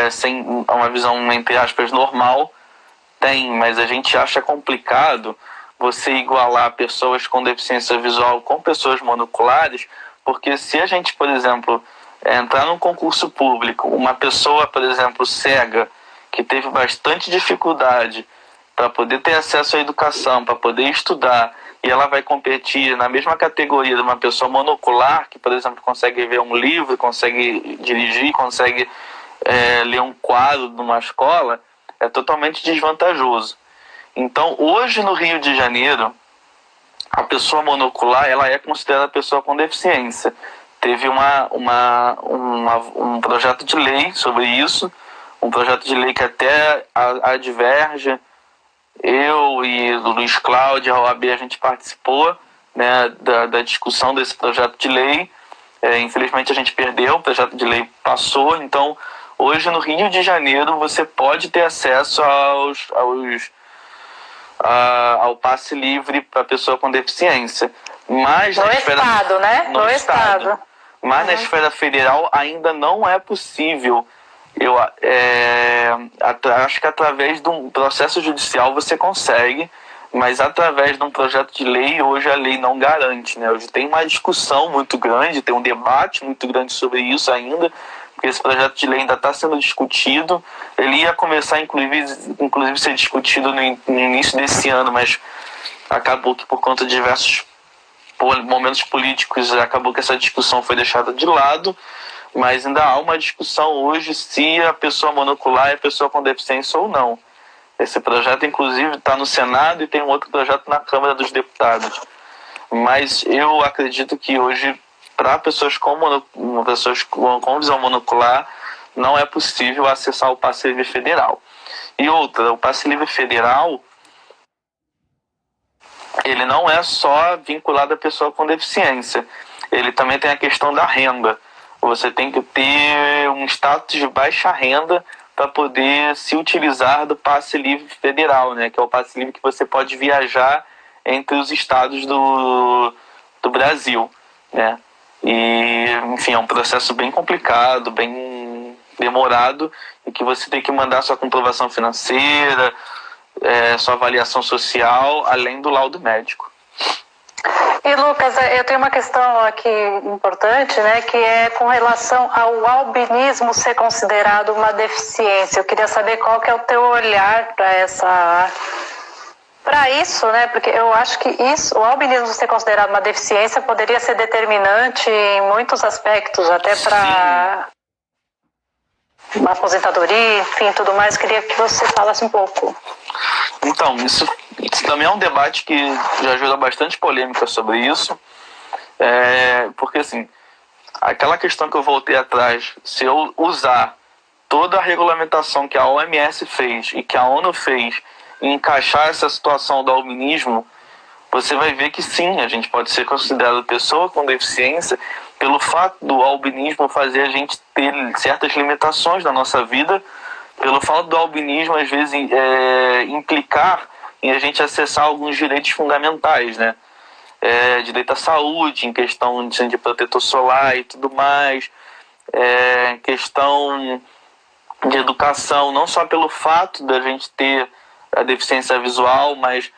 sem uma visão, entre aspas, normal tem, mas a gente acha complicado você igualar pessoas com deficiência visual com pessoas monoculares, porque se a gente, por exemplo, entrar num concurso público, uma pessoa, por exemplo, cega, que teve bastante dificuldade para poder ter acesso à educação, para poder estudar, e ela vai competir na mesma categoria de uma pessoa monocular, que, por exemplo, consegue ver um livro, consegue dirigir, consegue ler um quadro numa escola, é totalmente desvantajoso. Então, hoje no Rio de Janeiro, a pessoa monocular ela é considerada pessoa com deficiência. Teve um projeto de lei sobre isso, um projeto de lei que até adverge. Eu e o Luiz Cláudio, a OAB, a gente participou, né, da discussão desse projeto de lei. Infelizmente a gente perdeu, o projeto de lei passou. Então, hoje no Rio de Janeiro você pode ter acesso ao passe livre para pessoa com deficiência. Mas no estado, né? No estado. Mas na esfera federal ainda não é possível. Eu acho que através de um processo judicial você consegue, mas através de um projeto de lei, hoje a lei não garante, né? Hoje tem uma discussão muito grande, tem um debate muito grande sobre isso ainda, porque esse projeto de lei ainda está sendo discutido. Ele ia começar, inclusive ser discutido no início desse ano, mas acabou que por conta de diversos momentos políticos, acabou que essa discussão foi deixada de lado. Mas ainda há uma discussão hoje se a pessoa monocular é pessoa com deficiência ou não. Esse projeto, inclusive, está no Senado e tem um outro projeto na Câmara dos Deputados. Mas eu acredito que hoje, para pessoas com visão monocular, não é possível acessar o passe livre federal. E outra, o passe livre federal, ele não é só vinculado à pessoa com deficiência. Ele também tem a questão da renda. Você tem que ter um status de baixa renda para poder se utilizar do passe livre federal, né? Que é o passe livre que você pode viajar entre os estados do Brasil, né? E, enfim, é um processo bem complicado, bem demorado, e que você tem que mandar sua comprovação financeira, sua avaliação social, além do laudo médico. E Lucas, eu tenho uma questão aqui importante, né, que é com relação ao albinismo ser considerado uma deficiência. Eu queria saber qual que é o teu olhar para isso, né, porque eu acho que o albinismo ser considerado uma deficiência poderia ser determinante em muitos aspectos, até para uma aposentadoria, enfim, tudo mais. Queria que você falasse um pouco. Então, isso também é um debate que já gerou bastante polêmica sobre isso, porque assim, aquela questão que eu voltei atrás, se eu usar toda a regulamentação que a OMS fez e que a ONU fez e encaixar essa situação do albinismo, você vai ver que sim, a gente pode ser considerado pessoa com deficiência pelo fato do albinismo fazer a gente ter certas limitações na nossa vida, pelo fato do albinismo às vezes implicar em a gente acessar alguns direitos fundamentais, né? Direito à saúde, em questão de protetor solar e tudo mais, questão de educação, não só pelo fato da gente ter a deficiência visual, mas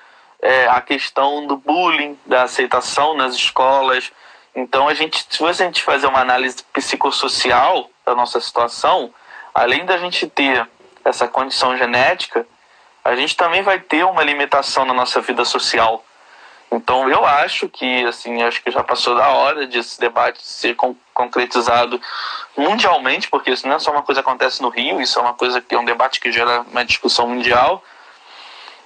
a questão do bullying, da aceitação nas escolas. Então, se a gente fazer uma análise psicossocial da nossa situação, além da gente ter essa condição genética, a gente também vai ter uma limitação na nossa vida social. Então, eu acho que, assim, acho que já passou da hora desse debate ser concretizado mundialmente, porque isso não é só uma coisa que acontece no Rio, isso é uma coisa que é um debate que gera uma discussão mundial.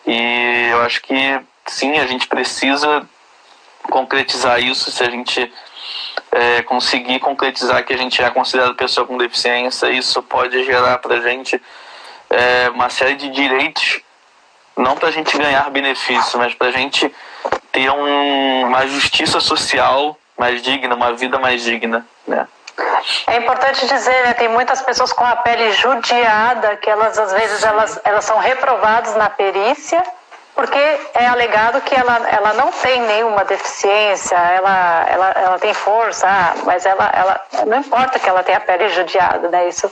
E eu acho que sim, a gente precisa concretizar isso. Se a gente conseguir concretizar que a gente é considerado pessoa com deficiência, isso pode gerar para a gente uma série de direitos, não para a gente ganhar benefício, mas para a gente ter uma justiça social mais digna, uma vida mais digna, né? É importante dizer, né, tem muitas pessoas com a pele judiada que elas, às vezes, elas são reprovadas na perícia porque é alegado que ela não tem nenhuma deficiência, ela tem força, mas ela não importa que ela tenha a pele judiada, né? Isso,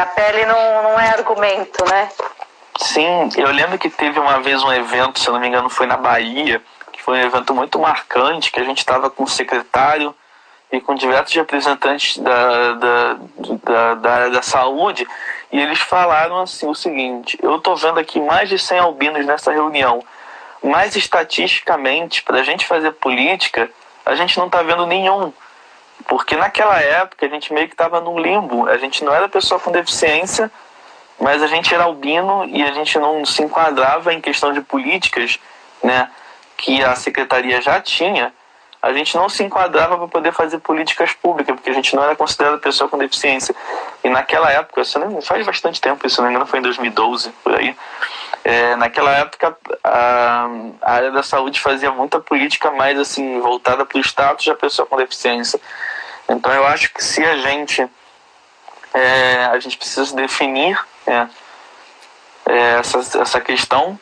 a pele não é argumento, né? Sim, eu lembro que teve uma vez um evento, se eu não me engano foi na Bahia, que foi um evento muito marcante, que a gente estava com o secretário e com diversos representantes da área da saúde, e eles falaram assim o seguinte: eu estou vendo aqui mais de 100 albinos nessa reunião, mas estatisticamente, para a gente fazer política, a gente não está vendo nenhum, porque naquela época a gente meio que estava num limbo, a gente não era pessoa com deficiência, mas a gente era albino e a gente não se enquadrava em questão de políticas, né, que a secretaria já tinha. A gente não se enquadrava para poder fazer políticas públicas, porque a gente não era considerado pessoa com deficiência. E naquela época, isso não faz bastante tempo, se não me engano foi em 2012, por aí, naquela época a área da saúde fazia muita política mais assim, voltada para o status da pessoa com deficiência. Então eu acho que se a gente precisa definir essa questão,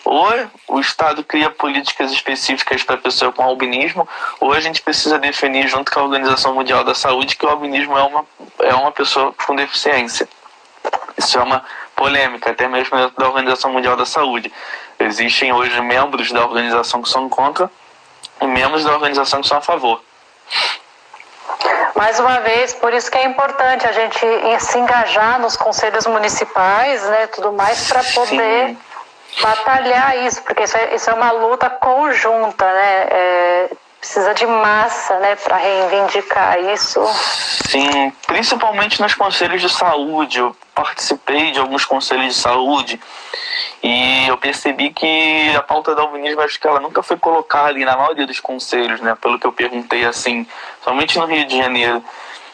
ou o Estado cria políticas específicas para a pessoa com albinismo, ou a gente precisa definir junto com a Organização Mundial da Saúde que o albinismo é uma pessoa com deficiência. Isso é uma polêmica, até mesmo dentro da Organização Mundial da Saúde. Existem hoje membros da organização que são contra e membros da organização que são a favor. Mais uma vez, por isso que é importante a gente se engajar nos conselhos municipais, né, tudo mais, para poder batalhar isso, porque isso é uma luta conjunta, né? Precisa de massa, né, para reivindicar isso. Sim, principalmente nos conselhos de saúde. Eu participei de alguns conselhos de saúde e eu percebi que a pauta do albinismo, acho que ela nunca foi colocada ali na maioria dos conselhos, né, pelo que eu perguntei, assim, somente no Rio de Janeiro.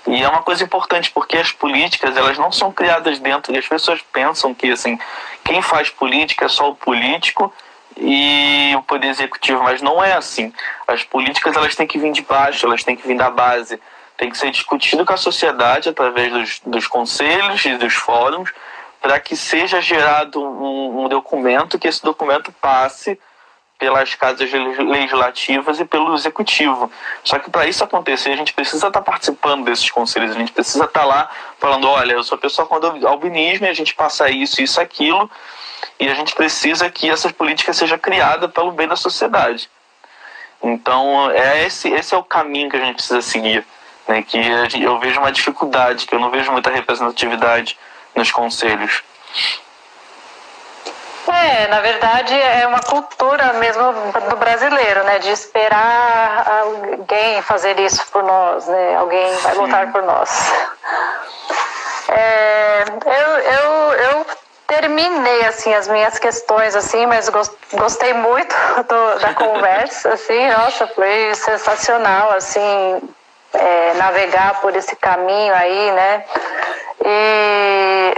E é uma coisa importante, porque as políticas, elas não são criadas dentro, e as pessoas pensam que, assim, quem faz política é só o político e o poder executivo, mas não é assim. As políticas, elas têm que vir de baixo, elas têm que vir da base, tem que ser discutido com a sociedade através dos conselhos e dos fóruns, para que seja gerado um documento, que esse documento passe pelas casas legislativas e pelo executivo. Só que para isso acontecer, a gente precisa estar participando desses conselhos, a gente precisa estar lá falando, olha, eu sou pessoa com albinismo e a gente passa isso, aquilo, e a gente precisa que essas políticas sejam criadas pelo bem da sociedade. Então, esse é o caminho que a gente precisa seguir, né? Que eu vejo uma dificuldade, que eu não vejo muita representatividade nos conselhos. Na verdade é uma cultura mesmo do brasileiro, né, de esperar alguém fazer isso por nós, né, alguém vai lutar por nós. Eu terminei assim as minhas questões assim, mas gostei muito da conversa, assim, nossa, foi sensacional assim, navegar por esse caminho aí, né, e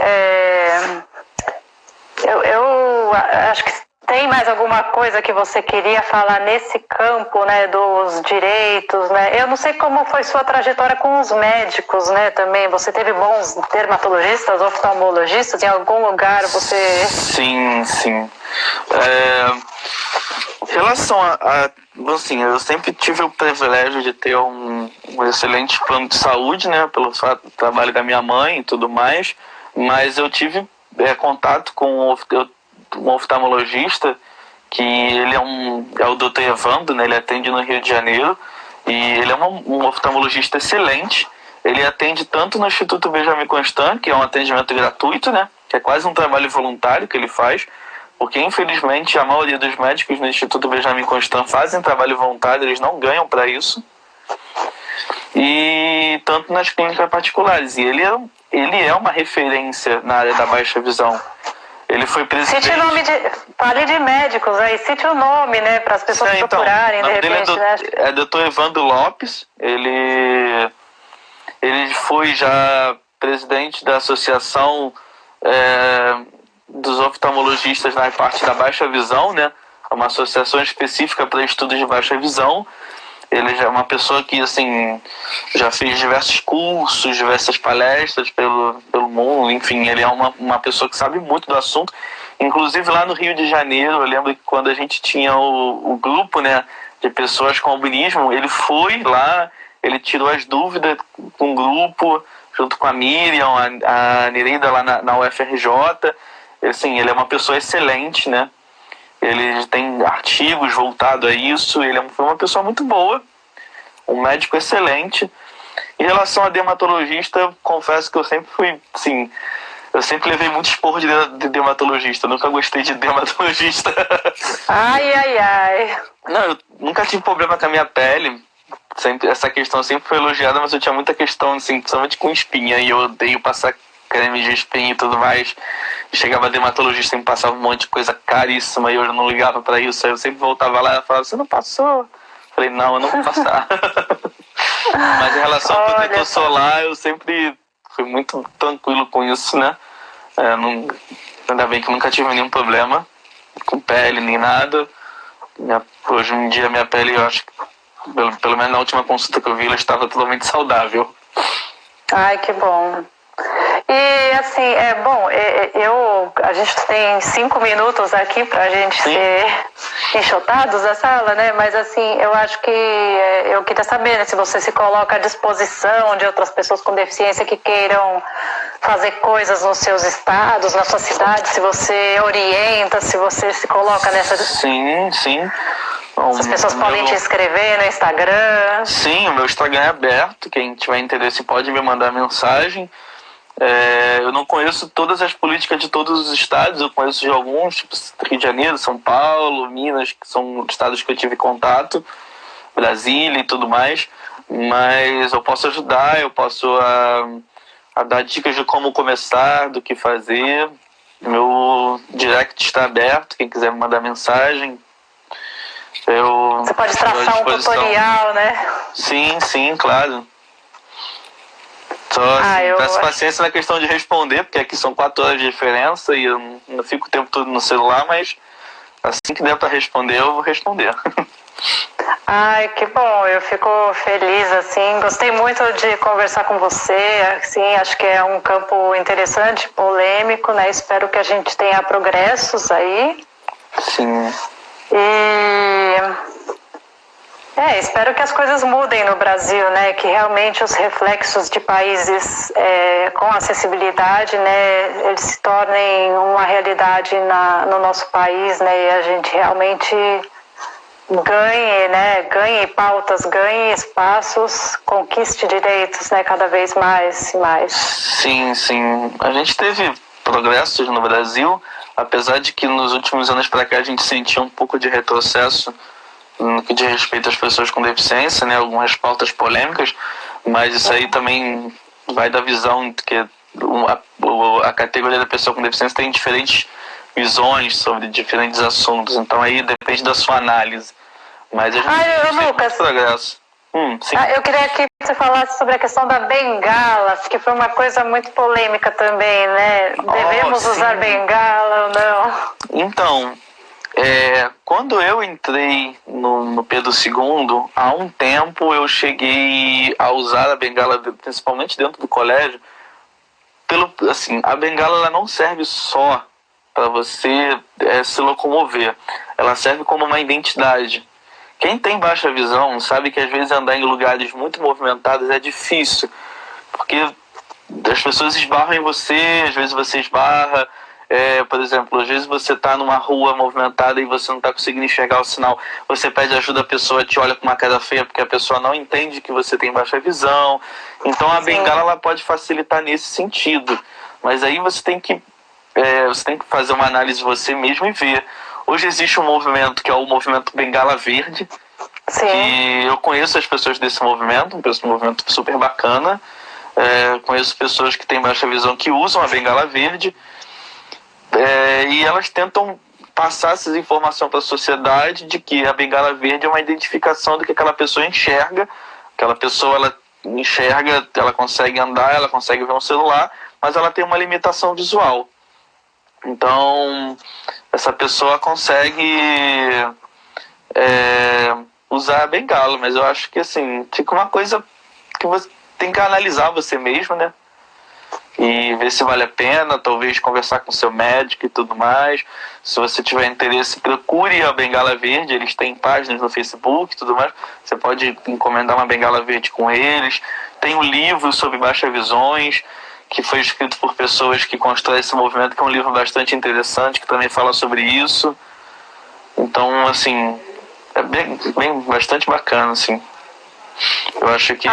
eu acho que tem mais alguma coisa que você queria falar nesse campo, né, dos direitos, né? Eu não sei como foi sua trajetória com os médicos, né, também. Você teve bons dermatologistas, oftalmologistas, em algum lugar você... Sim. Em relação assim, eu sempre tive o privilégio de ter um excelente plano de saúde, né, pelo fato do trabalho da minha mãe e tudo mais, mas eu tive contato com um oftalmologista, que ele é o Dr. Evandro, né? Ele atende no Rio de Janeiro, e ele é um oftalmologista excelente. Ele atende tanto no Instituto Benjamin Constant, que é um atendimento gratuito, né? Que é quase um trabalho voluntário que ele faz, porque infelizmente a maioria dos médicos no Instituto Benjamin Constant fazem trabalho voluntário, eles não ganham para isso. e tanto nas clínicas particulares. E ele é uma referência na área da baixa visão. Ele foi presidente... Cite o nome fale de médicos aí, cite o nome, né, para as pessoas procurarem, de repente, né? É Dr. Evandro Lopes. Ele foi já presidente da Associação dos Oftalmologistas na parte da baixa visão, né? Uma associação específica para estudos de baixa visão. Ele já é uma pessoa que, assim, já fez diversos cursos, diversas palestras pelo mundo. Enfim, ele é uma pessoa que sabe muito do assunto. Inclusive, lá no Rio de Janeiro, eu lembro que quando a gente tinha o grupo, né, de pessoas com albinismo, ele foi lá, ele tirou as dúvidas com o grupo, junto com a Miriam, a Nereida lá na UFRJ. Assim, ele é uma pessoa excelente, né? Ele tem artigos voltados a isso. Ele foi uma pessoa muito boa, um médico excelente. Em relação a dermatologista, eu confesso que eu sempre fui, sim, eu sempre levei muito esporro de dermatologista. Eu nunca gostei de dermatologista. Ai. Não, eu nunca tive problema com a minha pele. Sempre, essa questão sempre foi elogiada, mas eu tinha muita questão, assim, principalmente com espinha. E eu odeio passar creme de espinha e tudo mais. Chegava a dermatologista e me passava um monte de coisa caríssima e eu não ligava pra isso. Aí eu sempre voltava lá e falava, você não passou? Falei, não, eu não vou passar. Mas em relação ao protetor solar, eu sempre fui muito tranquilo com isso, né? Ainda bem que eu nunca tive nenhum problema com pele nem nada. Hoje em dia minha pele, eu acho que pelo menos na última consulta que eu vi, ela estava totalmente saudável. Ai, que bom. E assim, a gente tem 5 minutos aqui pra gente ser enxotados da sala, né? Mas assim, eu acho que eu queria saber, né, se você se coloca à disposição de outras pessoas com deficiência que queiram fazer coisas nos seus estados, na sua cidade, se você orienta, se você se coloca nessa... Sim. As pessoas podem te escrever no Instagram. Sim, o meu Instagram é aberto. Quem tiver interesse pode me mandar mensagem. Eu não conheço todas as políticas de todos os estados. Eu conheço de alguns, tipo Rio de Janeiro, São Paulo, Minas, que são estados que eu tive contato, Brasília e tudo mais. Mas eu posso ajudar, eu posso a dar dicas de como começar, do que fazer. Meu direct está aberto, quem quiser me mandar mensagem. Você pode traçar um tutorial, né? Sim, claro. Só peço paciência na questão de responder, porque aqui são 4 horas de diferença e eu não fico o tempo todo no celular, mas assim que der para responder, eu vou responder. Ai, que bom, eu fico feliz, assim, gostei muito de conversar com você, assim, acho que é um campo interessante, polêmico, né, espero que a gente tenha progressos aí. Sim. Espero que as coisas mudem no Brasil, né? Que realmente os reflexos de países com acessibilidade, né, eles se tornem uma realidade no nosso país, né? E a gente realmente ganhe pautas, ganhe espaços, conquiste direitos, né? Cada vez mais e mais. Sim. A gente teve progressos no Brasil, apesar de que nos últimos anos para cá a gente sentia um pouco de retrocesso no que diz respeito às pessoas com deficiência, né? Algumas pautas polêmicas, mas isso aí também vai da visão que a categoria da pessoa com deficiência tem diferentes visões sobre diferentes assuntos, então aí depende da sua análise. Mas a gente tem muito progresso. Sim. Eu queria que você falasse sobre a questão da bengala, que foi uma coisa muito polêmica também, né? Devemos usar bengala ou não? Então, quando eu entrei no Pedro II, há um tempo eu cheguei a usar a bengala, principalmente dentro do colégio. A bengala ela não serve só para você se locomover, ela serve como uma identidade. Quem tem baixa visão sabe que às vezes andar em lugares muito movimentados é difícil, porque as pessoas esbarram em você, às vezes você esbarra. Por exemplo, às vezes você está numa rua movimentada e você não está conseguindo enxergar o sinal, você pede ajuda, a pessoa te olha com uma cara feia porque a pessoa não entende que você tem baixa visão. Então a bengala ela pode facilitar nesse sentido, mas aí você tem que fazer uma análise de você mesmo e ver. Hoje existe um movimento que é o movimento Bengala Verde, Sim. E eu conheço as pessoas desse movimento, um movimento super bacana. Conheço pessoas que têm baixa visão que usam a bengala verde, e elas tentam passar essa informação para a sociedade de que a bengala verde é uma identificação do que aquela pessoa enxerga. Aquela pessoa, ela enxerga, ela consegue andar, ela consegue ver um celular, mas ela tem uma limitação visual. Então, essa pessoa consegue usar a bengala, mas eu acho que assim, fica uma coisa que você tem que analisar você mesmo, né? E ver se vale a pena, talvez conversar com seu médico e tudo mais. Se você tiver interesse, procure a Bengala Verde, eles têm páginas no Facebook e tudo mais. Você pode encomendar uma Bengala Verde com eles. Tem um livro sobre baixas visões, que foi escrito por pessoas que constroem esse movimento, que é um livro bastante interessante, que também fala sobre isso. Então, assim, é bem bastante bacana, assim. Eu acho que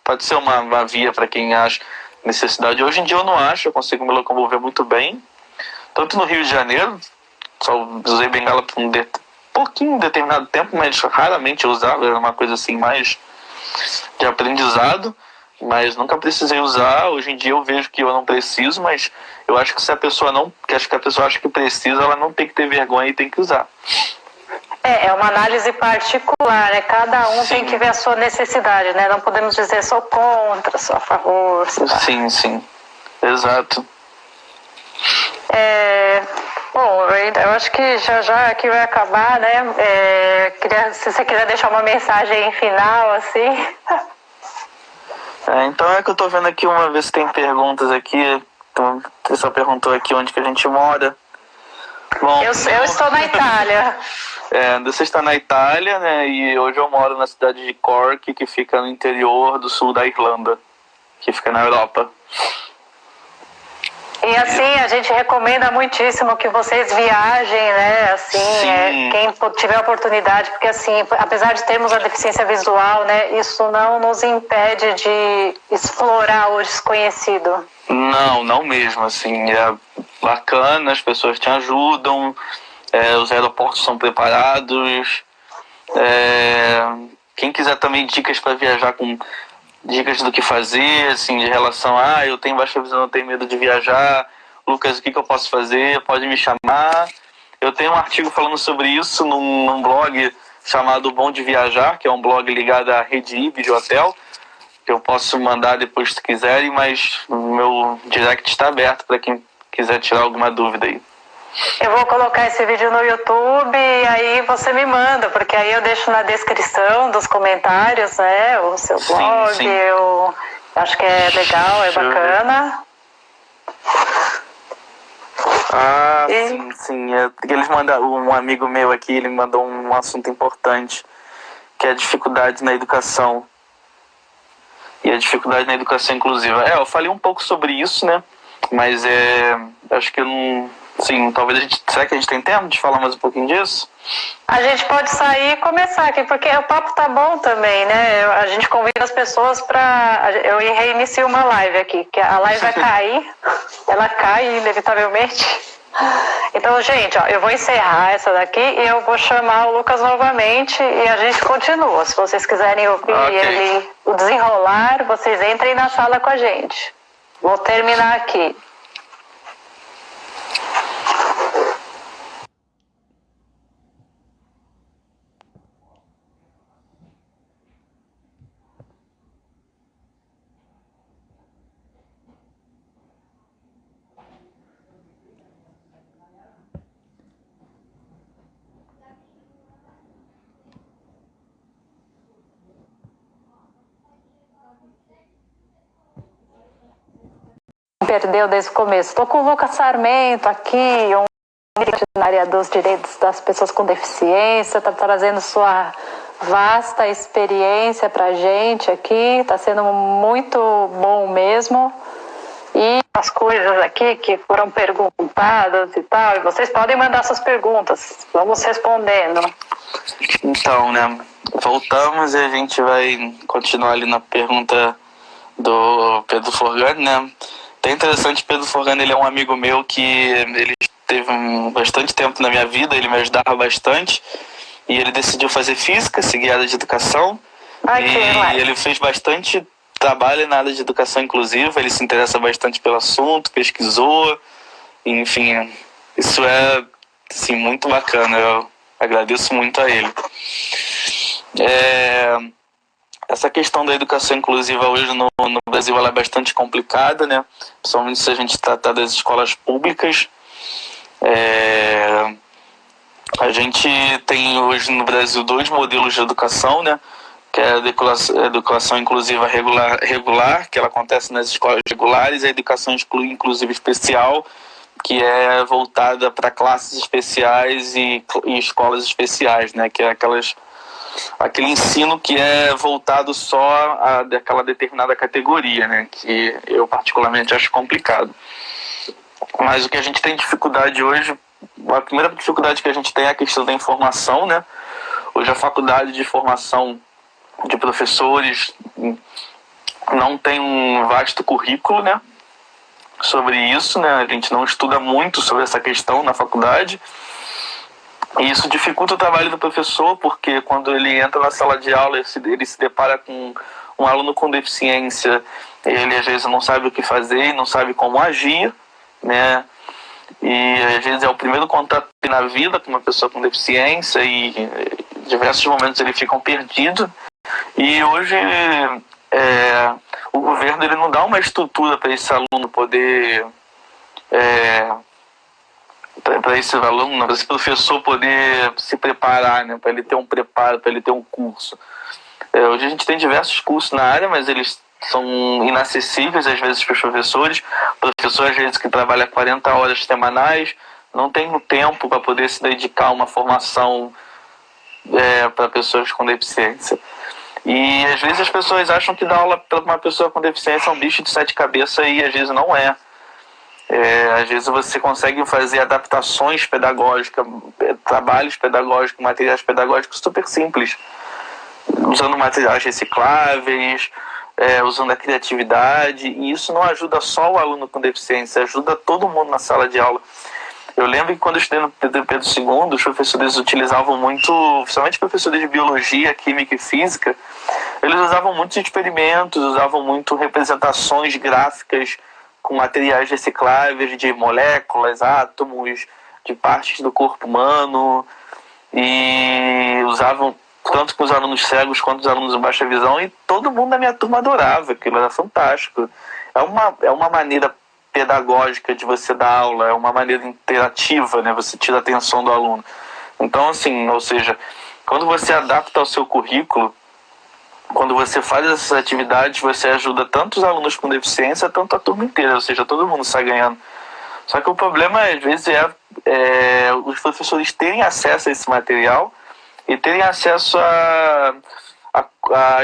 pode ser uma via para quem acha necessidade. Hoje em dia eu não acho, eu consigo me locomover muito bem. Tanto no Rio de Janeiro, só usei bengala por um pouquinho determinado tempo, mas raramente eu usava, era uma coisa assim mais de aprendizado, mas nunca precisei usar. Hoje em dia eu vejo que eu não preciso, mas eu acho que se a pessoa acha que precisa, ela não tem que ter vergonha e tem que usar. É uma análise particular, né? Cada um tem que ver a sua necessidade, né? Não podemos dizer sou contra, sou a favor. Sim, exato. Bom, eu acho que já aqui vai acabar, né? Se você quiser deixar uma mensagem final, assim. Então é que eu tô vendo aqui uma vez se tem perguntas aqui. Então, você só perguntou aqui onde que a gente mora. Bom, eu estou na Itália. Você está na Itália, né? E hoje eu moro na cidade de Cork, que fica no interior do sul da Irlanda, que fica na Europa. E assim, a gente recomenda muitíssimo que vocês viajem, né? Assim, quem tiver a oportunidade, porque assim, apesar de termos a deficiência visual, né? Isso não nos impede de explorar o desconhecido. Não mesmo, assim, é bacana, as pessoas te ajudam, os aeroportos são preparados, quem quiser também dicas para viajar, com dicas do que fazer, assim, de relação a eu tenho baixa visão, eu tenho medo de viajar, Lucas, o que eu posso fazer? Pode me chamar. Eu tenho um artigo falando sobre isso num blog chamado Bom de Viajar, que é um blog ligado à Rede Ibe de hotel, que eu posso mandar depois se quiserem, mas o meu direct está aberto para quem quiser tirar alguma dúvida aí. Eu vou colocar esse vídeo no YouTube e aí você me manda, porque aí eu deixo na descrição dos comentários, né, o seu blog. Sim. Eu acho que é legal, é bacana. Sim. Eles mandaram, um amigo meu aqui, ele mandou um assunto importante, que é a dificuldade na educação. E a dificuldade na educação inclusiva. Eu falei um pouco sobre isso, né? Mas acho que eu não... Sim, talvez será que a gente tem tempo de falar mais um pouquinho disso? A gente pode sair e começar aqui, porque o papo tá bom também, né? A gente convida as pessoas eu reinicio uma live aqui, que a live vai cair, ela cai inevitavelmente. Então, gente, eu vou encerrar essa daqui e eu vou chamar o Lucas novamente e a gente continua. Se vocês quiserem ouvir o desenrolar, vocês entrem na sala com a gente. Vou terminar aqui. Perdeu desde o começo. Estou com o Lucas Sarmento aqui, na área dos direitos das pessoas com deficiência, está trazendo sua vasta experiência para a gente aqui, está sendo muito bom mesmo. E as coisas aqui que foram perguntadas e tal, e vocês podem mandar suas perguntas, vamos respondendo. Então, né, voltamos e a gente vai continuar ali na pergunta do Pedro Forgani, né? É interessante, Pedro Forgani, ele é um amigo meu que ele teve bastante tempo na minha vida, ele me ajudava bastante e ele decidiu fazer física, seguir a área de educação. E ele fez bastante trabalho na área de educação inclusiva, ele se interessa bastante pelo assunto, pesquisou, enfim, isso é assim, muito bacana, eu agradeço muito a ele. Essa questão da educação inclusiva hoje no Brasil ela é bastante complicada, né? Principalmente se a gente tratar das escolas públicas. A gente tem hoje no Brasil 2 modelos de educação, né? Que é a educação inclusiva regular, que ela acontece nas escolas regulares, e a educação inclusiva especial, que é voltada para classes especiais e escolas especiais, né? Que é aquele ensino que é voltado só a daquela determinada categoria, né? Que eu particularmente acho complicado. Mas o que a gente tem dificuldade hoje, a primeira dificuldade que a gente tem é a questão da informação, né? Hoje a faculdade de formação de professores não tem um vasto currículo, né, sobre isso, né? A gente não estuda muito sobre essa questão na faculdade, e isso dificulta o trabalho do professor, porque quando ele entra na sala de aula ele se depara com um aluno com deficiência, ele às vezes não sabe o que fazer, não sabe como agir, né? E às vezes é o primeiro contato na vida com uma pessoa com deficiência, e em diversos momentos eles ficam perdidos. E hoje o governo ele não dá uma estrutura para esse aluno poder, para esse professor poder se preparar, né? Para ele ter um preparo, para ele ter um curso. Hoje a gente tem diversos cursos na área, mas eles são inacessíveis às vezes para os professores. O professor às vezes que trabalha 40 horas semanais não tem o tempo para poder se dedicar a uma formação para pessoas com deficiência. E às vezes as pessoas acham que dar aula para uma pessoa com deficiência é um bicho de 7 cabeças, e às vezes não é. Às vezes você consegue fazer adaptações pedagógicas, trabalhos pedagógicos, materiais pedagógicos super simples, usando materiais recicláveis, usando a criatividade, e isso não ajuda só o aluno com deficiência, ajuda todo mundo na sala de aula. Eu lembro que quando eu estudei no Pedro II, os professores utilizavam muito, principalmente professores de biologia, química e física, eles usavam muitos experimentos, usavam muito representações gráficas com materiais recicláveis de moléculas, átomos, de partes do corpo humano, e usavam tanto com os alunos cegos quanto os alunos de baixa visão, e todo mundo da minha turma adorava, aquilo era fantástico. É uma maneira pedagógica de você dar aula, é uma maneira interativa, né? Você tira a atenção do aluno. Então, assim, ou seja, quando você adapta ao seu currículo, quando você faz essas atividades, você ajuda tanto os alunos com deficiência, tanto a turma inteira, ou seja, todo mundo sai ganhando. Só que o problema, às vezes, os professores terem acesso a esse material e terem acesso à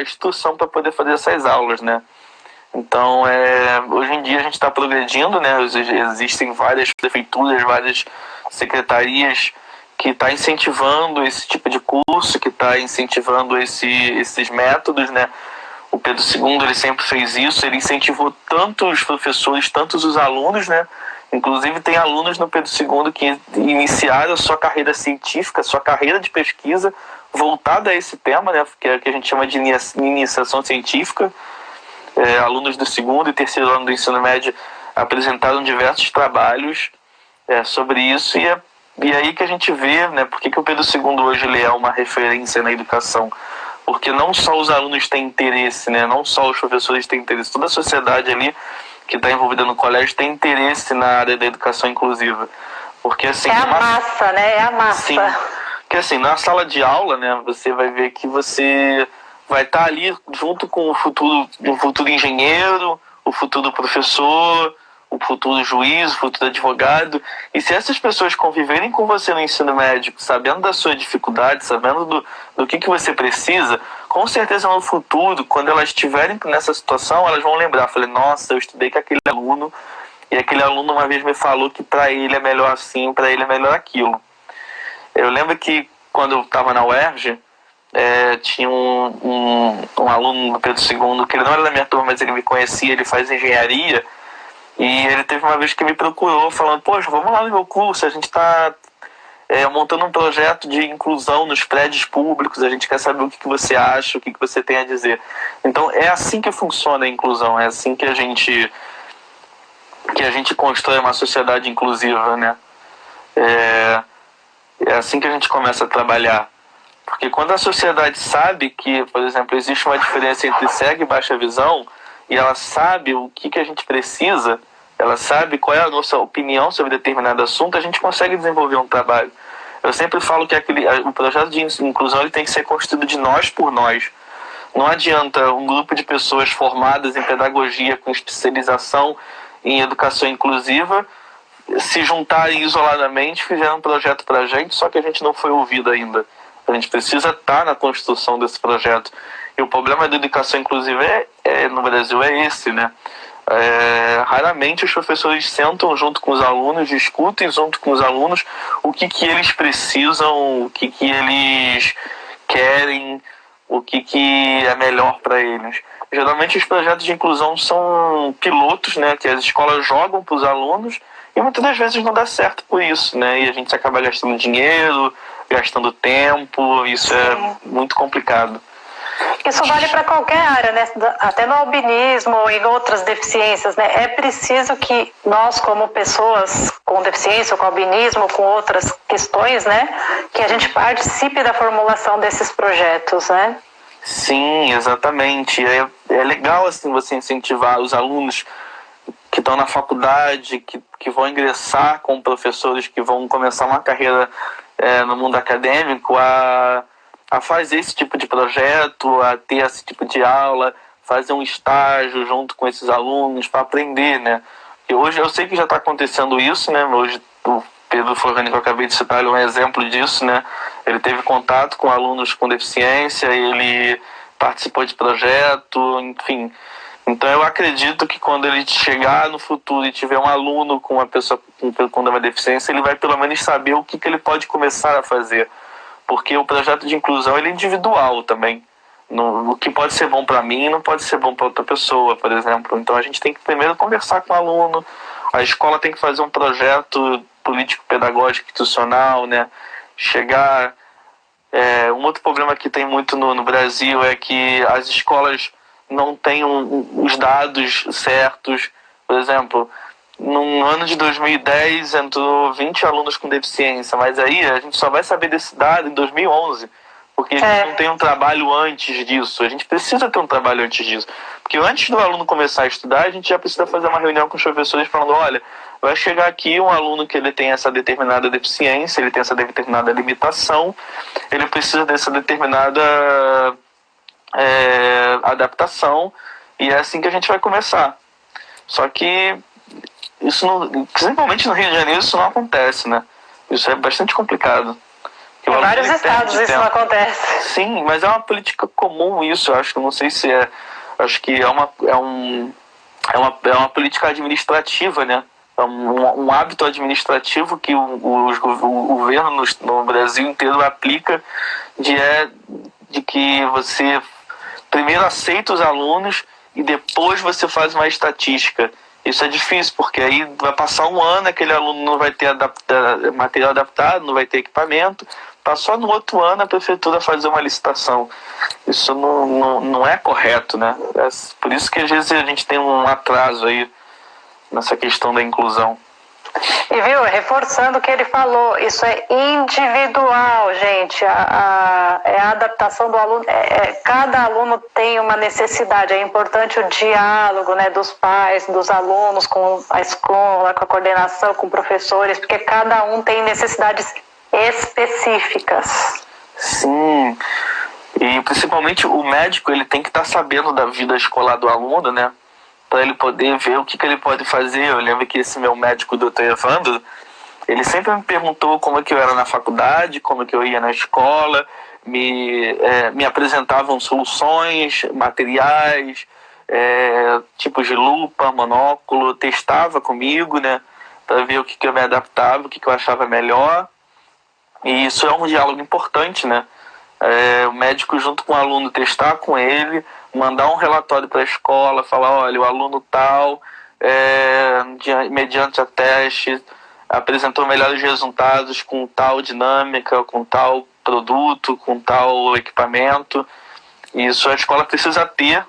instrução para poder fazer essas aulas, né? Então, hoje em dia a gente está progredindo, né? Existem várias prefeituras, várias secretarias que estão incentivando esse tipo de curso, que está incentivando esses métodos, né? O Pedro II ele sempre fez isso, ele incentivou tanto os professores, tanto os alunos, né? Inclusive tem alunos no Pedro II que iniciaram a sua carreira científica, sua carreira de pesquisa voltada a esse tema, né? Que é o que a gente chama de iniciação científica. Alunos do segundo e terceiro ano do ensino médio apresentaram diversos trabalhos sobre isso, e aí que a gente vê, né, por que o Pedro II hoje ele é uma referência na educação, porque não só os alunos têm interesse, né, não só os professores têm interesse, toda a sociedade ali que está envolvida no colégio tem interesse na área da educação inclusiva, porque assim... massa, né, é a massa. Sim, porque assim, na sala de aula, né, você vai ver que você vai estar ali junto com o futuro engenheiro, o futuro professor, o futuro juiz, o futuro advogado. E se essas pessoas conviverem com você no ensino médio, sabendo da sua dificuldade, sabendo do que você precisa, com certeza no futuro, quando elas estiverem nessa situação, elas vão lembrar. Falei, nossa, eu estudei com aquele aluno, e aquele aluno uma vez me falou que para ele é melhor assim, para ele é melhor aquilo. Eu lembro que quando eu estava na UERJ, tinha um aluno do Pedro II, que ele não era da minha turma, mas ele me conhecia, ele faz engenharia, e ele teve uma vez que me procurou falando, poxa, vamos lá no meu curso, a gente está montando um projeto de inclusão nos prédios públicos, a gente quer saber o que você acha, o que você tem a dizer. Então é assim que funciona a inclusão, é assim que a gente constrói uma sociedade inclusiva, né? É assim que a gente começa a trabalhar. Porque quando a sociedade sabe que, por exemplo, existe uma diferença entre cega e baixa visão, e ela sabe o que a gente precisa, ela sabe qual é a nossa opinião sobre determinado assunto, a gente consegue desenvolver um trabalho. Eu sempre falo que o projeto de inclusão ele tem que ser construído de nós por nós. Não adianta um grupo de pessoas formadas em pedagogia, com especialização em educação inclusiva, se juntarem isoladamente, fizeram um projeto para a gente, só que a gente não foi ouvido ainda. A gente precisa estar na construção desse projeto. E o problema da educação inclusiva no Brasil é esse, né? Raramente os professores sentam junto com os alunos, discutem junto com os alunos o que eles precisam, o que eles querem, o que é melhor para eles. Geralmente os projetos de inclusão são pilotos, né, que as escolas jogam para os alunos e muitas das vezes não dá certo por isso, né, e a gente acaba gastando dinheiro, gastando tempo, isso é muito complicado. Isso vale para qualquer área, né? Até no albinismo ou em outras deficiências, né? É preciso que nós, como pessoas com deficiência, ou com albinismo, com outras questões, né? Que a gente participe da formulação desses projetos, né? Sim, exatamente. É legal, assim, você incentivar os alunos que estão na faculdade, que vão ingressar com professores que vão começar uma carreira no mundo acadêmico, a fazer esse tipo de projeto, a ter esse tipo de aula, fazer um estágio junto com esses alunos para aprender, né? E hoje eu sei que já está acontecendo isso, né? Hoje o Pedro Forrani, que eu acabei de citar, ele é um exemplo disso, né? Ele teve contato com alunos com deficiência, ele participou de projeto, enfim. Então eu acredito que quando ele chegar no futuro e tiver um aluno com uma pessoa com uma deficiência, ele vai pelo menos saber o que ele pode começar a fazer. Porque o projeto de inclusão ele é individual também. O que pode ser bom para mim não pode ser bom para outra pessoa, por exemplo. Então a gente tem que primeiro conversar com o aluno, a escola tem que fazer um projeto político-pedagógico institucional, né? Chegar... um outro problema que tem muito no Brasil é que as escolas não têm os dados certos. Por exemplo, no ano de 2010 entrou 20 alunos com deficiência, mas aí a gente só vai saber desse dado em 2011, porque a gente não tem um trabalho antes disso. A gente precisa ter um trabalho antes disso, porque antes do aluno começar a estudar, a gente já precisa fazer uma reunião com os professores falando, olha, vai chegar aqui um aluno que ele tem essa determinada deficiência, ele tem essa determinada limitação, ele precisa dessa determinada adaptação, e é assim que a gente vai começar. Só que isso principalmente no Rio de Janeiro isso não acontece, né? Isso é bastante complicado. Em vários estados isso não acontece. Sim, mas é uma política comum isso, eu acho que não sei se é. Acho que é uma política administrativa, né? É um hábito administrativo que o governo no Brasil inteiro aplica de que você primeiro aceita os alunos e depois você faz uma estatística. Isso é difícil, porque aí vai passar um ano, aquele aluno não vai ter material adaptado, não vai ter equipamento, para só no outro ano a prefeitura fazer uma licitação. Isso não é correto, né? É por isso que às vezes a gente tem um atraso aí nessa questão da inclusão. E viu, reforçando o que ele falou, isso é individual, gente, é a adaptação do aluno, cada aluno tem uma necessidade, é importante o diálogo, né, dos pais, dos alunos, com a escola, com a coordenação, com professores, porque cada um tem necessidades específicas. Sim, e principalmente o médico, ele tem que estar sabendo da vida escolar do aluno, né? Para ele poder ver o que ele pode fazer. Eu lembro que esse meu médico, o Dr. Evandro, ele sempre me perguntou como é que eu era na faculdade, como é que eu ia na escola, me apresentavam soluções, materiais, tipos de lupa, monóculo, testava comigo, né, para ver o que eu me adaptava, o que eu achava melhor. E isso é um diálogo importante, né? O médico junto com o aluno testar com ele, mandar um relatório para a escola, falar, olha, o aluno tal, mediante a teste, apresentou melhores resultados com tal dinâmica, com tal produto, com tal equipamento. Isso a escola precisa ter,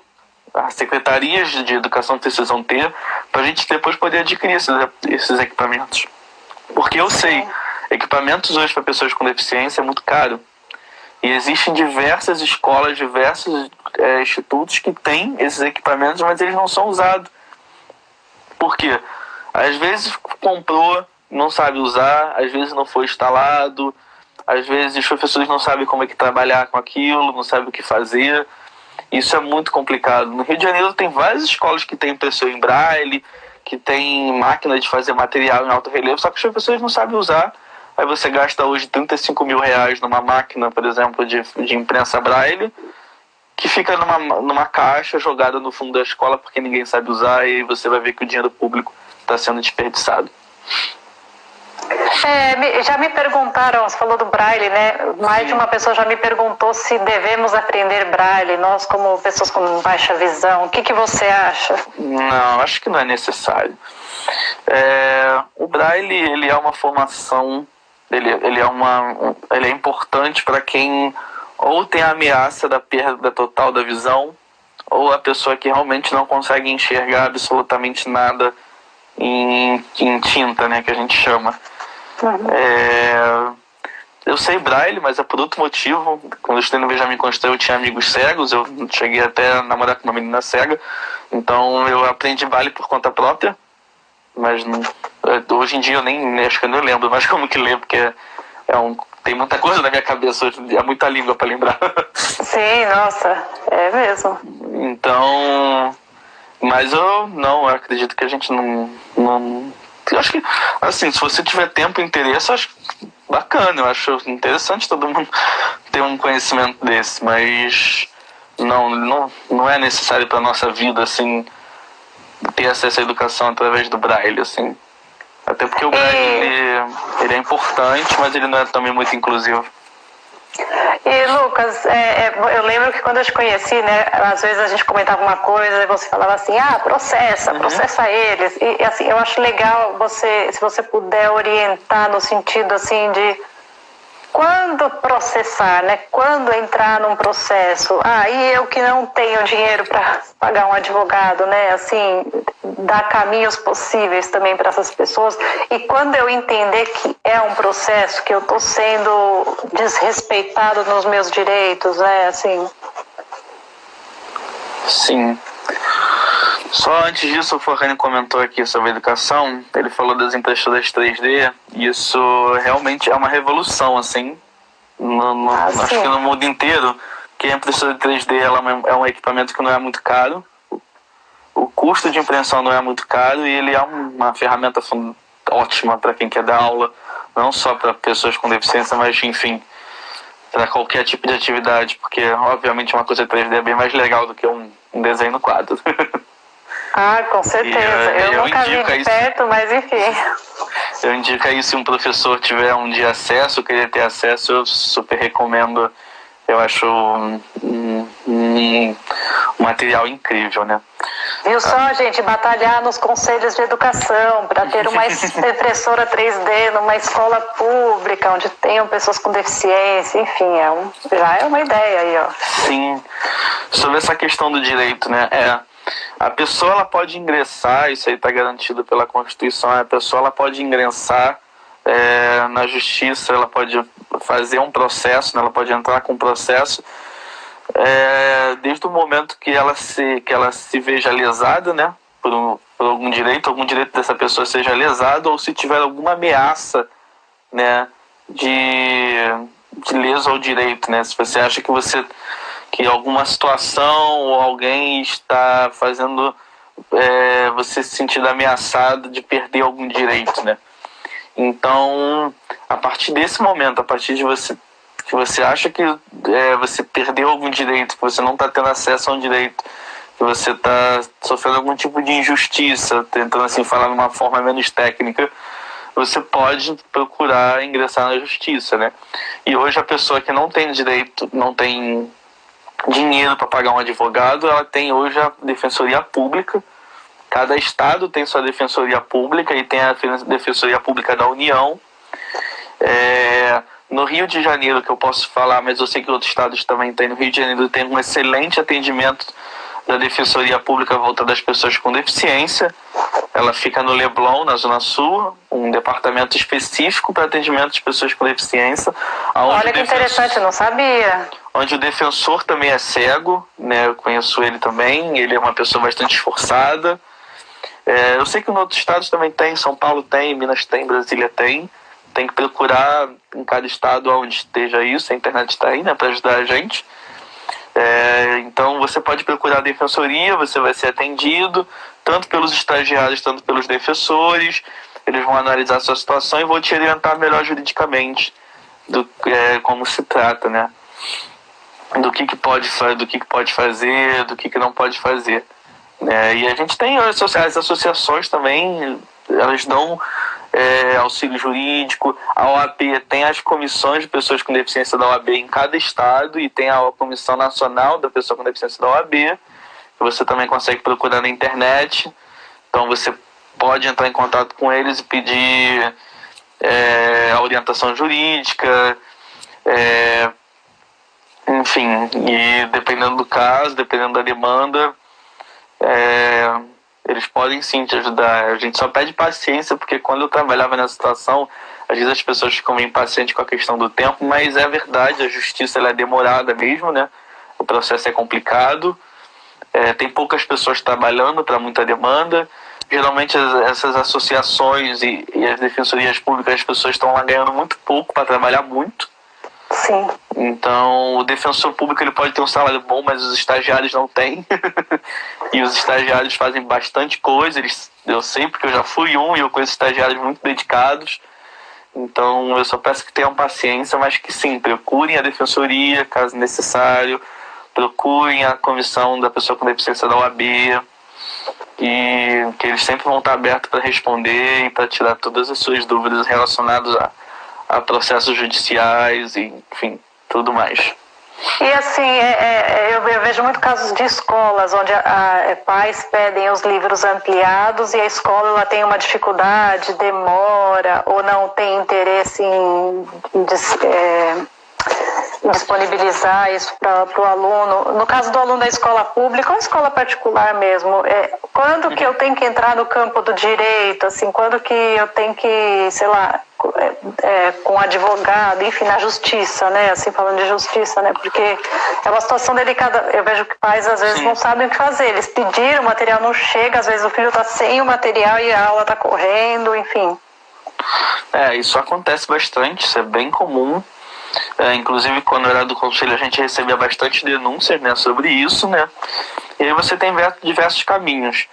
as secretarias de educação precisam ter, para a gente depois poder adquirir esses equipamentos. Porque eu sei, equipamentos hoje para pessoas com deficiência é muito caro. E existem diversas escolas, diversos institutos que têm esses equipamentos, mas eles não são usados. Por quê? Às vezes comprou, não sabe usar, às vezes não foi instalado, às vezes os professores não sabem como é que trabalhar com aquilo, não sabem o que fazer. Isso é muito complicado. No Rio de Janeiro tem várias escolas que têm impressora em braille, que tem máquina de fazer material em alto relevo, só que os professores não sabem usar. Aí você gasta hoje R$35 mil numa máquina, por exemplo, de imprensa braille, que fica numa caixa jogada no fundo da escola porque ninguém sabe usar, e você vai ver que o dinheiro público está sendo desperdiçado. Já me perguntaram, você falou do Braille, né? Mais de uma pessoa já me perguntou se devemos aprender Braille, nós como pessoas com baixa visão. O que você acha? Não, acho que não é necessário. O Braille, ele é uma formação, ele é importante para quem ou tem a ameaça da perda total da visão, ou a pessoa que realmente não consegue enxergar absolutamente nada em tinta, né, que a gente chama. Eu sei Braille, mas é por outro motivo. Quando eu estudei no Benjamin Constant, eu tinha amigos cegos, eu cheguei até a namorar com uma menina cega, então eu aprendi Braille por conta própria, mas hoje em dia acho que eu nem lembro mais como que lê, porque tem muita coisa na minha cabeça hoje em dia, é muita língua para lembrar. Sim, nossa, é mesmo. Então, mas eu acredito que a gente não eu acho que, assim, se você tiver tempo e interesse, eu acho bacana, eu acho interessante todo mundo ter um conhecimento desse, mas não é necessário para nossa vida, assim, ter acesso à educação através do Braille, assim. Até porque o Braille, ele é importante, mas ele não é também muito inclusivo. E Lucas, eu lembro que quando eu te conheci, né, às vezes a gente comentava uma coisa e você falava assim, processa eles. E assim, eu acho legal se você puder orientar no sentido assim de quando processar, né? Quando entrar num processo. E eu que não tenho dinheiro para pagar um advogado, né? Assim, dar caminhos possíveis também para essas pessoas. E quando eu entender que é um processo, que eu estou sendo desrespeitado nos meus direitos, né? Assim. Sim. Só antes disso, o Forrani comentou aqui sobre a educação, ele falou das impressoras 3D, e isso realmente é uma revolução, assim, acho que no mundo inteiro, que a impressora 3D ela é um equipamento que não é muito caro, o custo de impressão não é muito caro, e ele é uma ferramenta ótima para quem quer dar aula, não só para pessoas com deficiência, mas, enfim, para qualquer tipo de atividade, porque, obviamente, uma coisa 3D é bem mais legal do que um desenho no quadro. Com certeza. Eu nunca vi de perto, mas enfim. Eu indico aí, se um professor tiver um dia acesso, querer ter acesso, eu super recomendo. Eu acho um material incrível, né? Viu só, gente, batalhar nos conselhos de educação para ter uma impressora 3D numa escola pública, onde tenham pessoas com deficiência, enfim, já é uma ideia aí, ó. Sim. Sobre essa questão do direito, né? A pessoa ela pode ingressar, isso aí está garantido pela Constituição, a pessoa ela pode ingressar na justiça, ela pode fazer um processo, né, ela pode entrar com um processo desde o momento que ela se veja lesada, né, por algum direito dessa pessoa seja lesado, ou se tiver alguma ameaça, né, de leso ao direito, né, se você acha que alguma situação ou alguém está fazendo você se sentir ameaçado de perder algum direito, né? Então, a partir desse momento, a partir de que você acha que você perdeu algum direito, que você não está tendo acesso a um direito, que você está sofrendo algum tipo de injustiça, tentando assim falar de uma forma menos técnica, você pode procurar ingressar na justiça, né? E hoje a pessoa que não tem direito, não tem dinheiro para pagar um advogado, ela tem hoje a defensoria pública. Cada estado tem sua defensoria pública e tem a defensoria pública da União. No Rio de Janeiro, que eu posso falar, mas eu sei que outros estados também têm, no Rio de Janeiro tem um excelente atendimento da Defensoria Pública voltada às pessoas com deficiência. Ela fica no Leblon, na Zona Sul, um departamento específico para atendimento de pessoas com deficiência. Olha que interessante, eu não sabia. Onde o defensor também é cego, né? Eu conheço ele também, ele é uma pessoa bastante esforçada. Eu sei que em outros estados também tem, São Paulo tem, Minas tem, Brasília tem. Tem que procurar em cada estado onde esteja isso, a internet está aí, né, para ajudar a gente. Então você pode procurar a defensoria, você vai ser atendido, tanto pelos estagiários, tanto pelos defensores. Eles vão analisar a sua situação e vão te orientar melhor juridicamente como se trata, né? Do que pode fazer, do que não pode fazer. E a gente tem as associações também, elas dão auxílio jurídico. A OAB tem as comissões de pessoas com deficiência da OAB em cada estado e tem a Comissão Nacional da Pessoa com Deficiência da OAB, que você também consegue procurar na internet. Então você pode entrar em contato com eles e pedir a orientação jurídica, enfim, e dependendo do caso, dependendo da demanda, eles podem sim te ajudar. A gente só pede paciência, porque quando eu trabalhava nessa situação, às vezes as pessoas ficam meio impacientes com a questão do tempo, mas é verdade, a justiça ela é demorada mesmo, né? O processo é complicado, tem poucas pessoas trabalhando para muita demanda. Geralmente essas associações e as defensorias públicas, as pessoas estão lá ganhando muito pouco para trabalhar muito. Sim. Então, o defensor público ele pode ter um salário bom, mas os estagiários não têm. E os estagiários fazem bastante coisa. Eu sei, porque eu já fui e eu conheço estagiários muito dedicados. Então, eu só peço que tenham paciência, mas que sim, procurem a defensoria, caso necessário. Procurem a comissão da pessoa com deficiência da OAB. E que eles sempre vão estar abertos para responder e para tirar todas as suas dúvidas relacionadas a processos judiciais e, enfim, tudo mais. E assim, eu vejo muitos casos de escolas onde pais pedem os livros ampliados e a escola ela tem uma dificuldade, demora ou não tem interesse em disponibilizar isso para o aluno. No caso do aluno da escola pública ou escola particular mesmo, quando que eu tenho que entrar no campo do direito, assim, quando que eu tenho que, sei lá, com advogado, enfim, na justiça, né, assim, falando de justiça, né, porque é uma situação delicada. Eu vejo que pais às vezes não sabem o que fazer, eles pediram, o material não chega, às vezes o filho está sem o material e a aula está correndo, enfim. Isso acontece bastante, isso é bem comum. Inclusive, quando eu era do conselho, a gente recebia bastante denúncias, né, sobre isso, né? E aí você tem diversos caminhos.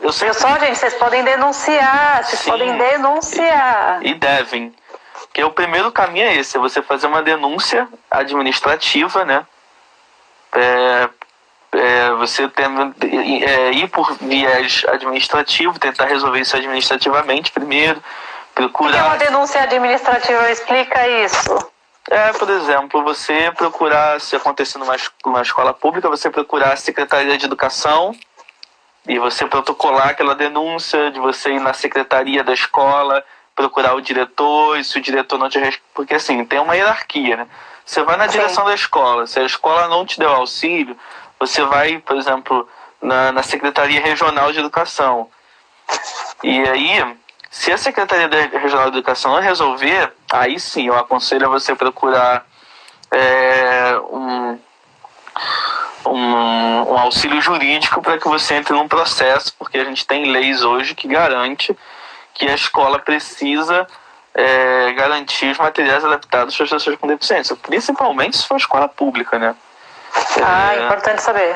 Eu sei só, gente, vocês podem denunciar, E devem. Porque o primeiro caminho é esse, é você fazer uma denúncia administrativa, né? Você ir por viés administrativo, tentar resolver isso administrativamente primeiro, procurar... O que é uma denúncia administrativa? Explica isso. Por exemplo, você procurar, se acontecer numa escola pública, você procurar a Secretaria de Educação e você protocolar aquela denúncia, de você ir na secretaria da escola, procurar o diretor, e se o diretor não te responde... Porque assim, tem uma hierarquia, né? Você vai na direção da escola, se a escola não te deu auxílio, você vai, por exemplo, na Secretaria Regional de Educação. E aí... Se a Secretaria Regional de Educação não resolver, aí sim, eu aconselho a você procurar um auxílio jurídico para que você entre num processo, porque a gente tem leis hoje que garante que a escola precisa garantir os materiais adaptados para as pessoas com deficiência, principalmente se for escola pública, né? Importante saber.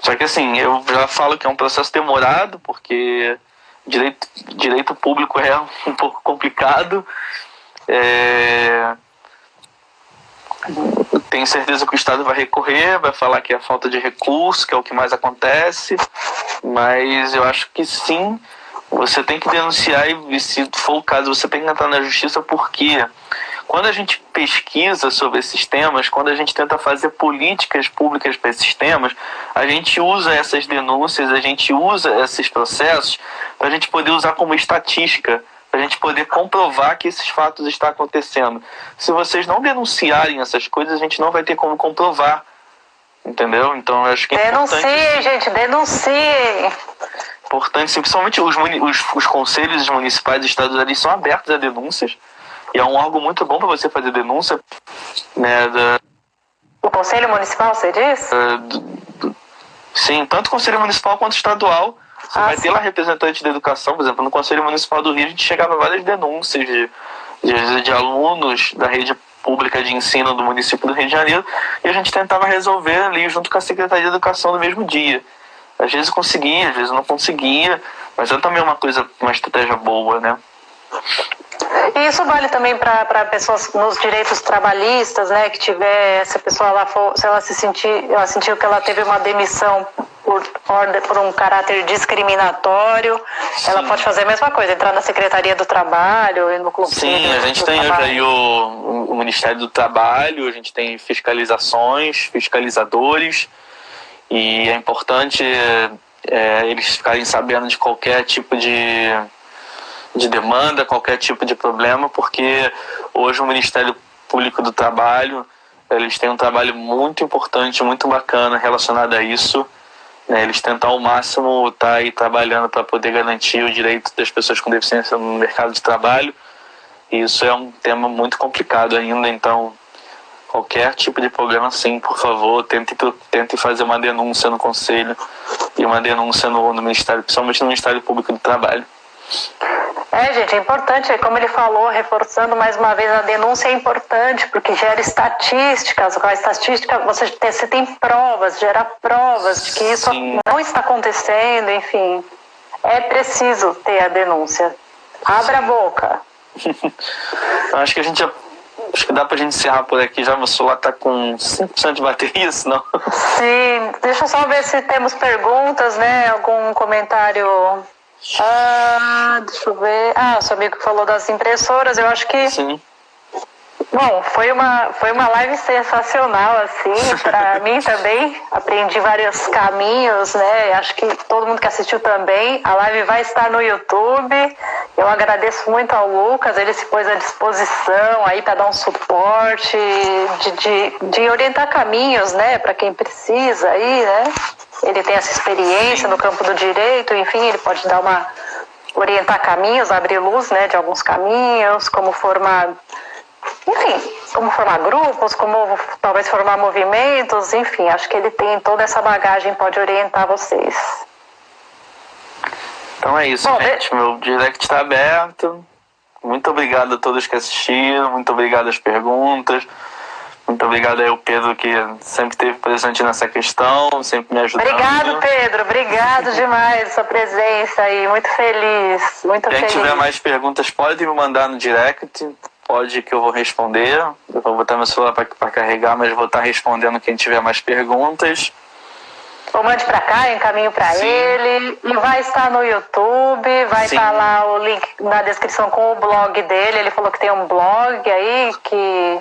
Só que assim, eu já falo que é um processo demorado, porque... Direito público é um pouco complicado. Tenho certeza que o Estado vai recorrer, vai falar que é falta de recurso, que é o que mais acontece, mas eu acho que sim, você tem que denunciar e, se for o caso, você tem que entrar na justiça, porque quando a gente pesquisa sobre esses temas, quando a gente tenta fazer políticas públicas para esses temas, a gente usa essas denúncias, a gente usa esses processos para a gente poder usar como estatística, para a gente poder comprovar que esses fatos estão acontecendo. Se vocês não denunciarem essas coisas, a gente não vai ter como comprovar. Entendeu? Então, eu acho que é importante... Denunciem, gente, denunciem! Importante, principalmente os conselhos municipais e estaduais, eles são abertos a denúncias. E é um órgão muito bom para você fazer denúncia, né? O Conselho Municipal, você diz? Sim, tanto o Conselho Municipal quanto estadual. Você vai ter lá representantes da educação, por exemplo, no Conselho Municipal do Rio, a gente chegava a várias denúncias de alunos da rede pública de ensino do município do Rio de Janeiro, e a gente tentava resolver ali junto com a Secretaria de Educação no mesmo dia. Às vezes conseguia, às vezes não conseguia, mas é também uma estratégia boa, né? E isso vale também para pessoas nos direitos trabalhistas, né? Que tiver, se a pessoa se ela sentiu que ela teve uma demissão por um caráter discriminatório, sim, ela pode fazer a mesma coisa, entrar na Secretaria do Trabalho e no Clube. Sim, a gente tem hoje aí o Ministério do Trabalho, a gente tem fiscalizações, fiscalizadores, e é importante eles ficarem sabendo de qualquer tipo de demanda, qualquer tipo de problema, porque hoje o Ministério Público do Trabalho, eles têm um trabalho muito importante, muito bacana relacionado a isso, né? Eles tentam ao máximo estar aí trabalhando para poder garantir o direito das pessoas com deficiência no mercado de trabalho, e isso é um tema muito complicado ainda, então qualquer tipo de problema, sim, por favor, tente fazer uma denúncia no Conselho e uma denúncia no Ministério, principalmente no Ministério Público do Trabalho. Gente, é importante, como ele falou, reforçando mais uma vez, a denúncia é importante, porque gera estatísticas, com a estatística você tem provas, gera provas de que isso, sim, não está acontecendo, enfim, é preciso ter a denúncia. Abra, sim, a boca. Acho que dá pra gente encerrar por aqui já. Meu celular tá com 5% de bateria, senão... Sim, deixa eu só ver se temos perguntas, né? Algum comentário... deixa eu ver... o seu amigo falou das impressoras, eu acho que... Sim. Bom, foi uma live sensacional, assim, para mim também. Aprendi vários caminhos, né? Acho que todo mundo que assistiu também. A live vai estar no YouTube. Eu agradeço muito ao Lucas, ele se pôs à disposição aí para dar um suporte, de orientar caminhos, né? Para quem precisa aí, né? Ele tem essa experiência no campo do direito, enfim, ele pode orientar caminhos, abrir luz, né? De alguns caminhos, como formar grupos, como talvez formar movimentos, enfim, acho que ele tem toda essa bagagem, pode orientar vocês. Então é isso, gente. Meu direct está aberto. Muito obrigado a todos que assistiram, muito obrigado às perguntas, muito obrigado aí ao Pedro, que sempre esteve presente nessa questão, sempre me ajudando. Obrigado, Pedro, obrigado demais pela sua presença aí, muito feliz, muito feliz. Quem tiver mais perguntas pode me mandar no direct, pode que eu vou responder. Eu vou botar meu celular para carregar, mas vou estar respondendo quem tiver mais perguntas. Ou mande para cá, encaminho para ele. E vai estar no YouTube, vai estar lá o link na descrição com o blog dele. Ele falou que tem um blog aí que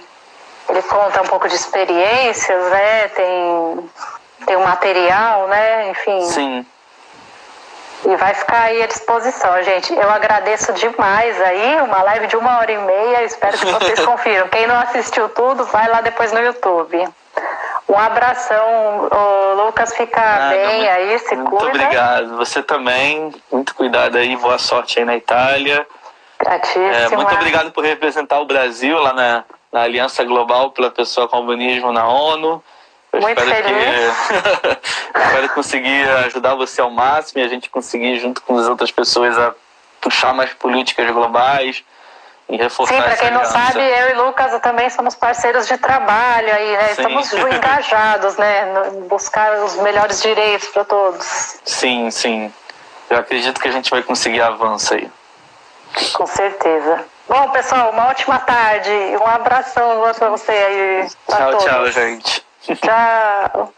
ele conta um pouco de experiências, né? Tem um material, né? Enfim. Sim. E vai ficar aí à disposição, gente. Eu agradeço demais aí, uma live de 1h30, espero que vocês confiram. Quem não assistiu tudo, vai lá depois no YouTube. Um abração, o Lucas, fica bem aí, se cuida. Muito obrigado, você também, muito cuidado aí, boa sorte aí na Itália. Gratíssima. Muito obrigado por representar o Brasil lá na Aliança Global pela Pessoa com Albinismo na ONU. Eu muito feliz. Espero conseguir ajudar você ao máximo e a gente conseguir, junto com as outras pessoas, a puxar mais políticas globais e reforçar. Sim, para quem não aliança. sabe, eu e Lucas também somos parceiros de trabalho aí, né? Sim. Estamos engajados, né? Em buscar os melhores direitos para todos. Sim, sim. Eu acredito que a gente vai conseguir avanço aí. Com certeza. Bom, pessoal, uma ótima tarde. Um abração para você aí. Tchau, tchau, gente. Tchau.